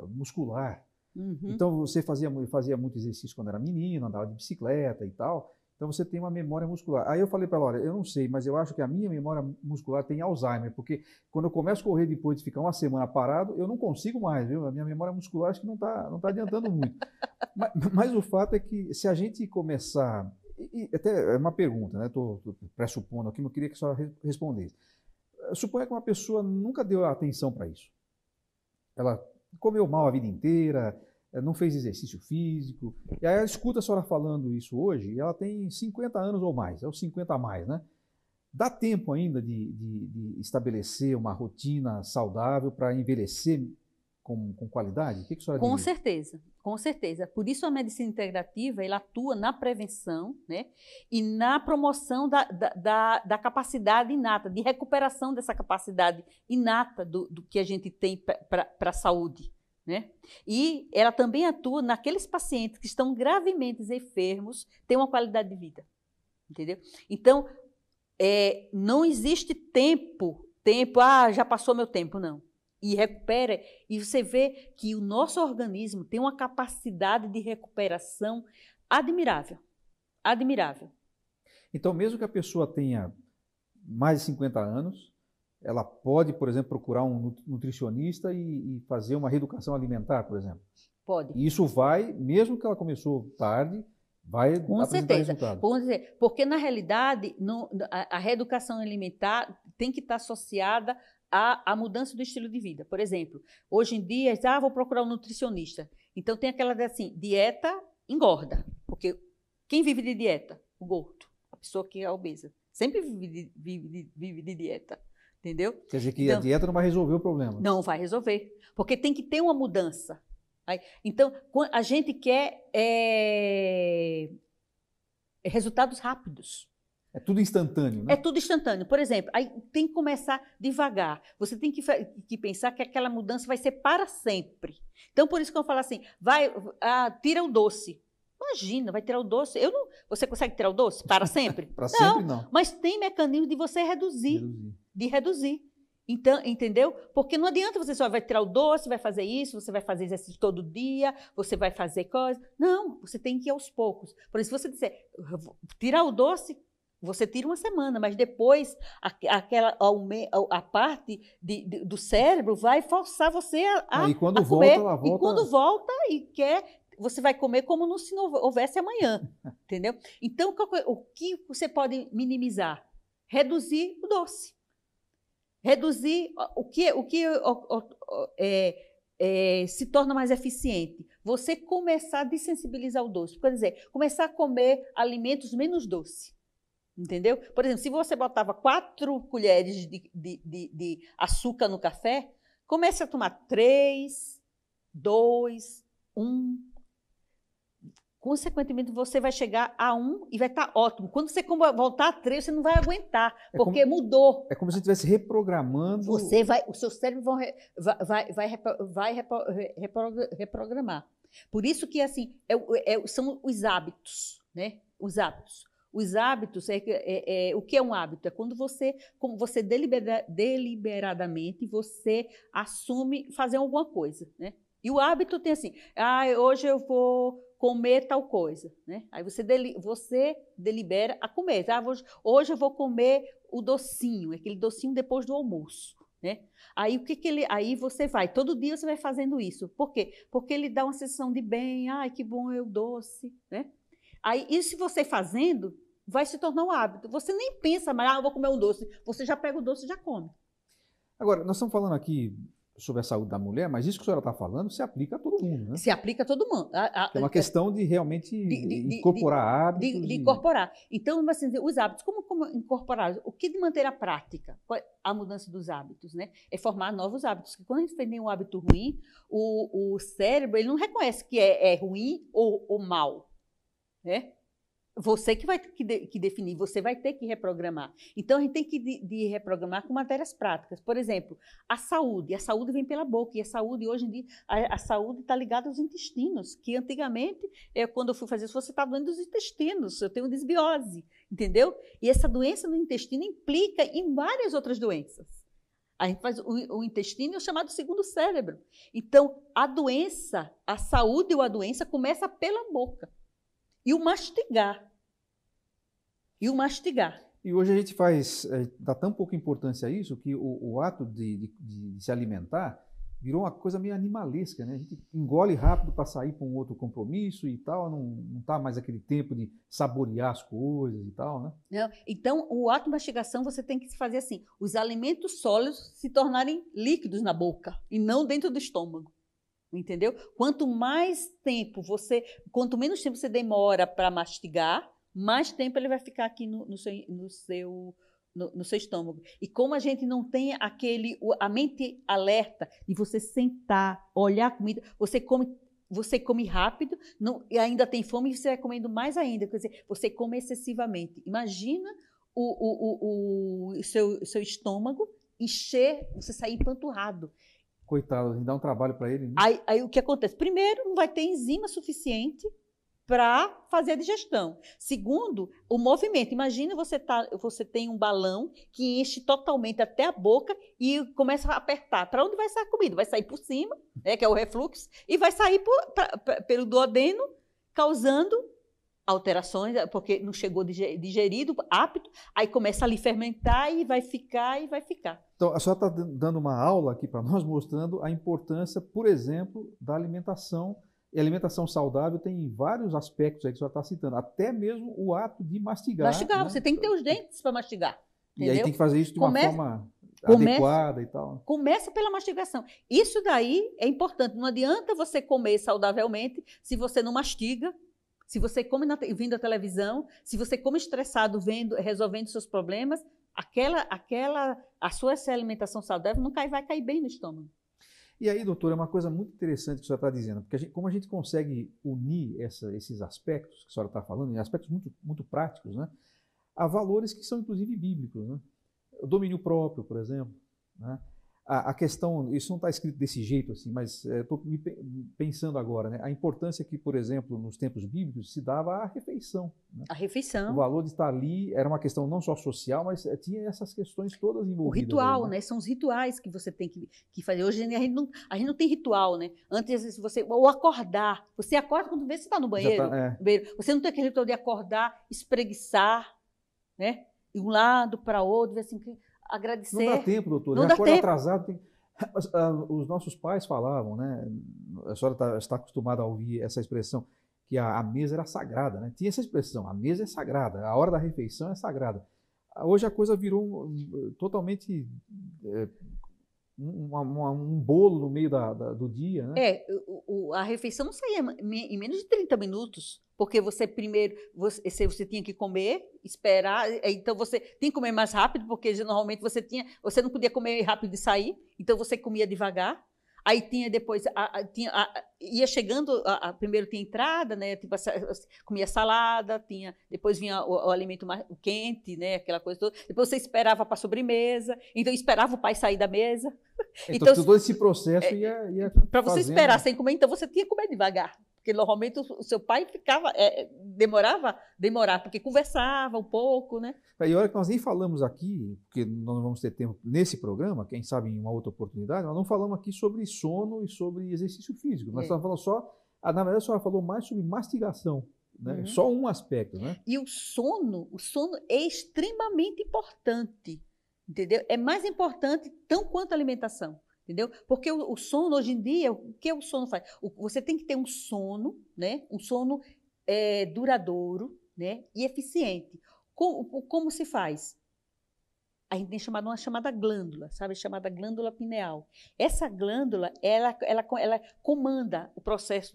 muscular. Uhum. Então você fazia muito exercício quando era menino, andava de bicicleta e tal. Então você tem uma memória muscular. Aí eu falei para ela, olha, eu não sei, mas eu acho que a minha memória muscular tem Alzheimer, porque quando eu começo a correr depois de ficar uma semana parado, eu não consigo mais, viu? A minha memória muscular acho que não está adiantando muito. Mas o fato é que se a gente começar... E até é uma pergunta, né? Estou pressupondo aqui, mas eu queria que a senhora respondesse. Suponha que uma pessoa nunca deu atenção para isso. Ela comeu mal a vida inteira, não fez exercício físico, e aí ela escuta a senhora falando isso hoje, e ela tem 50 anos ou mais, é os 50 a mais, né? Dá tempo ainda de estabelecer uma rotina saudável para envelhecer com qualidade? O que a senhora diz? Com certeza, com certeza. Por isso a medicina integrativa ela atua na prevenção, né? E na promoção da capacidade inata, de recuperação dessa capacidade inata do que a gente tem para a saúde. né? E ela também atua naqueles pacientes que estão gravemente enfermos, têm uma qualidade de vida, entendeu? Então, não existe tempo, já passou meu tempo, não. E recupera, e você vê que o nosso organismo tem uma capacidade de recuperação admirável, admirável. Então, mesmo que a pessoa tenha mais de 50 anos, ela pode, por exemplo, procurar um nutricionista e fazer uma reeducação alimentar, por exemplo? Pode. E isso vai, mesmo que ela começou tarde, vai com apresentar certeza. resultado. Vamos dizer, porque, na realidade, a reeducação alimentar tem que estar associada à mudança do estilo de vida. Por exemplo, hoje em dia, vou procurar um nutricionista. Então, tem aquela assim, dieta engorda. Porque quem vive de dieta? O gordo, a pessoa que é obesa. Sempre vive de dieta. Entendeu? Quer dizer que a dieta não vai resolver o problema. Não vai resolver, porque tem que ter uma mudança. Então, a gente quer resultados rápidos. É tudo instantâneo, né? É tudo instantâneo. Por exemplo, aí tem que começar devagar. Você tem que pensar que aquela mudança vai ser para sempre. Então, por isso que eu falo assim, tira o doce. Imagina, vai tirar o doce. Você consegue tirar o doce para sempre? Para sempre, não. Mas tem mecanismo de você de reduzir. Então, entendeu? Porque não adianta você só vai tirar o doce, vai fazer isso, você vai fazer exercício todo dia, você vai fazer coisa. Não, você tem que ir aos poucos. Por isso, se você disser, tirar o doce, você tira uma semana, mas depois a parte do cérebro vai forçar você a e quando comer. Ela volta... E quando volta e quer, você vai comer como se não houvesse amanhã. Entendeu? Então, o que você pode minimizar? Reduzir o doce. Reduzir o que se torna mais eficiente. Você começar a desensibilizar o doce. Por exemplo, começar a comer alimentos menos doces. Entendeu? Por exemplo, se você botava 4 colheres de açúcar no café, comece a tomar 3, 2, 1. Consequentemente, você vai chegar a 1 e vai estar ótimo. Quando você voltar a 3, você não vai aguentar, porque mudou. É como se estivesse reprogramando. O seu cérebro vai reprogramar. Por isso que, assim, são os hábitos, né? Os hábitos. Os hábitos, o que é um hábito? É quando você deliberadamente, você assume fazer alguma coisa, né? E o hábito tem assim, hoje eu vou comer tal coisa, né? Aí você delibera a comer. Hoje eu vou comer o docinho, aquele docinho depois do almoço, né? Aí aí você vai, todo dia você vai fazendo isso. Por quê? Porque ele dá uma sensação de bem, que bom é o doce, né? Aí, isso se você fazendo, vai se tornar um hábito. Você nem pensa, mas eu vou comer um doce. Você já pega o doce e já come. Agora, nós estamos falando aqui sobre a saúde da mulher, mas isso que a senhora está falando se aplica a todo mundo, né? Se aplica a todo mundo. É uma questão de realmente incorporar hábitos. De incorporar. Então, assim, os hábitos, como incorporar? O que de manter a prática? A mudança dos hábitos, né? É formar novos hábitos. Porque quando a gente tem um hábito ruim, o cérebro ele não reconhece que é ruim ou mal, né? Você que vai que definir, você vai ter que reprogramar. Então, a gente tem que reprogramar com matérias práticas. Por exemplo, a saúde vem pela boca, e a saúde, hoje em dia, a saúde está ligada aos intestinos, que antigamente, quando eu fui fazer isso, você está doendo dos intestinos, eu tenho desbiose, entendeu? E essa doença no intestino implica em várias outras doenças. A gente faz o intestino é o chamado segundo cérebro. Então, a saúde ou a doença começa pela boca. E o mastigar. E hoje a gente dá tão pouca importância a isso, que o ato de se alimentar virou uma coisa meio animalesca, né? A gente engole rápido para sair para um outro compromisso e tal, não está mais aquele tempo de saborear as coisas e tal, né? Não. Então, o ato de mastigação você tem que fazer assim, os alimentos sólidos se tornarem líquidos na boca e não dentro do estômago. Entendeu? Quanto menos tempo você demora para mastigar, mais tempo ele vai ficar aqui no seu estômago. E como a gente não tem a mente alerta de você sentar, olhar a comida, você come rápido, e ainda tem fome e você vai comendo mais ainda. Quer dizer, você come excessivamente. Imagina o seu estômago encher, você sair empanturrado. Coitado, dá um trabalho para ele, né? Aí o que acontece? Primeiro, não vai ter enzima suficiente para fazer a digestão. Segundo, o movimento. Imagina você tem um balão que enche totalmente até a boca e começa a apertar. Para onde vai sair a comida? Vai sair por cima, né, que é o refluxo, e vai sair pelo duodeno, causando alterações, porque não chegou digerido, apto, aí começa a ali fermentar e vai ficar. Então, a senhora está dando uma aula aqui para nós, mostrando a importância, por exemplo, da alimentação. E a alimentação saudável tem vários aspectos aí que a senhora está citando, até mesmo o ato de mastigar. Mastigar, né? você tem que ter os dentes para mastigar. E aí tem que fazer isso de uma forma adequada e tal. Começa pela mastigação. Isso daí é importante. Não adianta você comer saudavelmente se você não mastiga, se você come vendo a televisão, se você come estressado resolvendo seus problemas, a sua alimentação saudável não vai cair bem no estômago. E aí, doutora, é uma coisa muito interessante que a senhora está dizendo, porque como a gente consegue unir esses aspectos que a senhora está falando, aspectos muito, muito práticos, né, a valores que são, inclusive, bíblicos. Né? O domínio próprio, por exemplo. Né? A questão, isso não está escrito desse jeito, assim, mas estou pensando agora, né? A importância que, por exemplo, nos tempos bíblicos, se dava à refeição. Né? A refeição. O valor de estar ali era uma questão não só social, mas tinha essas questões todas envolvidas. O ritual, aí, né? São os rituais que você tem que fazer. Hoje a gente não tem ritual, né? Antes, às vezes, ou acordar. Você acorda quando vê se está no banheiro. Você não tem aquele ritual de acordar, espreguiçar, né? De um lado para outro, ver assim, agradecer. Não dá tempo, doutor. Não dá acorda tempo. Atrasado. Os nossos pais falavam, né? A senhora está acostumada a ouvir essa expressão, que a mesa era sagrada, né? Tinha essa expressão, a mesa é sagrada, a hora da refeição é sagrada. Hoje a coisa virou totalmente um bolo no meio do dia, né? A refeição não saía em menos de 30 minutos, porque você você tinha que comer, esperar, então você tinha que comer mais rápido, porque normalmente você não podia comer rápido e sair, então você comia devagar. Aí tinha depois, ia chegando, primeiro tinha entrada, né? Tipo, comia salada, depois vinha o alimento mais quente, né? Aquela coisa toda. Depois você esperava para a sobremesa, então esperava o pai sair da mesa. Então todo esse processo ia para você esperar sem comer, então você tinha que comer devagar. Porque normalmente o seu pai demorava, porque conversava um pouco, né? E a hora que nós nem falamos aqui, porque nós não vamos ter tempo nesse programa, quem sabe em uma outra oportunidade, nós não falamos aqui sobre sono e sobre exercício físico. Nós estamos falando só, na verdade a senhora falou mais sobre mastigação, né? Só um aspecto, né? E o sono é extremamente importante, entendeu? É mais importante tão quanto a alimentação. Entendeu? Porque o sono, hoje em dia, o que o sono faz? Você tem que ter um sono, né? Um sono duradouro, né? E eficiente. Como se faz? A gente tem uma chamada glândula, sabe? Chamada glândula pineal. Essa glândula, ela comanda o processo,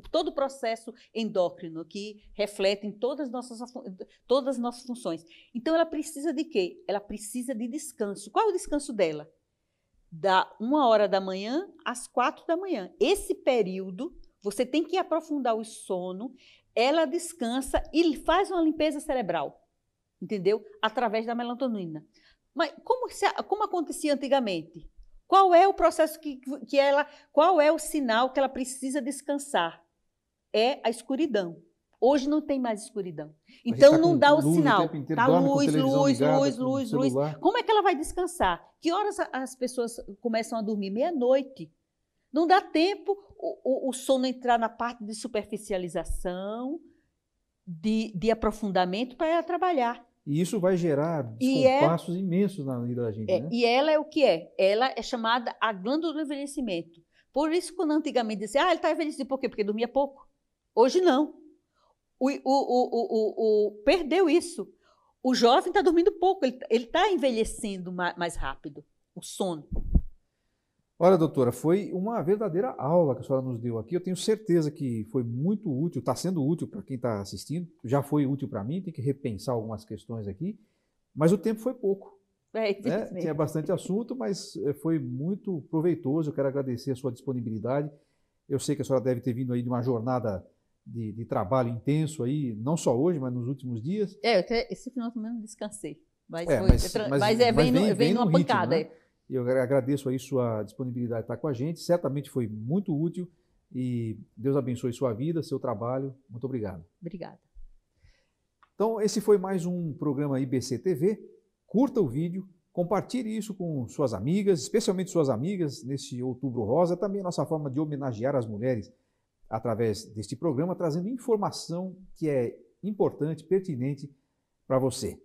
todo o processo endócrino, que reflete em todas as nossas funções. Então, ela precisa de quê? Ela precisa de descanso. Qual é o descanso dela? Da 1h da manhã às 4 da manhã. Esse período, você tem que aprofundar o sono, ela descansa e faz uma limpeza cerebral, entendeu? Através da melatonina. Mas como acontecia antigamente? Qual é o processo qual é o sinal que ela precisa descansar? É a escuridão. Hoje não tem mais escuridão. Então não dá o sinal. Tá luz. Como é que ela vai descansar? Que horas as pessoas começam a dormir? Meia-noite. Não dá tempo o sono entrar na parte de superficialização, de aprofundamento para ela trabalhar. E isso vai gerar descompassos imensos na vida da gente, né? E ela é o que é? Ela é chamada a glândula do envelhecimento. Por isso, quando antigamente dizia, ele está envelhecido por quê? Porque dormia pouco. Hoje não. Perdeu isso. O jovem está dormindo pouco, ele está envelhecendo mais rápido, o sono. Olha, doutora, foi uma verdadeira aula que a senhora nos deu aqui. Eu tenho certeza que foi muito útil, está sendo útil para quem está assistindo, já foi útil para mim, tem que repensar algumas questões aqui, mas o tempo foi pouco. Tinha bastante assunto, mas foi muito proveitoso. Eu quero agradecer a sua disponibilidade. Eu sei que a senhora deve ter vindo aí de uma jornada de trabalho intenso aí, não só hoje, mas nos últimos dias. Esse final de semana descansei, mas vem numa pancada. Né? Eu agradeço aí sua disponibilidade de estar com a gente. Certamente foi muito útil e Deus abençoe sua vida, seu trabalho. Muito obrigado. Obrigada. Então, esse foi mais um programa IBC TV. Curta o vídeo, compartilhe isso com suas amigas, especialmente suas amigas, neste Outubro Rosa. Também a nossa forma de homenagear as mulheres através deste programa, trazendo informação que é importante, pertinente para você.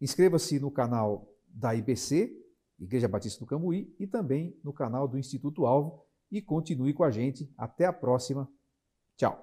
Inscreva-se no canal da IBC, Igreja Batista do Cambuí, e também no canal do Instituto Alvo, e continue com a gente. Até a próxima. Tchau.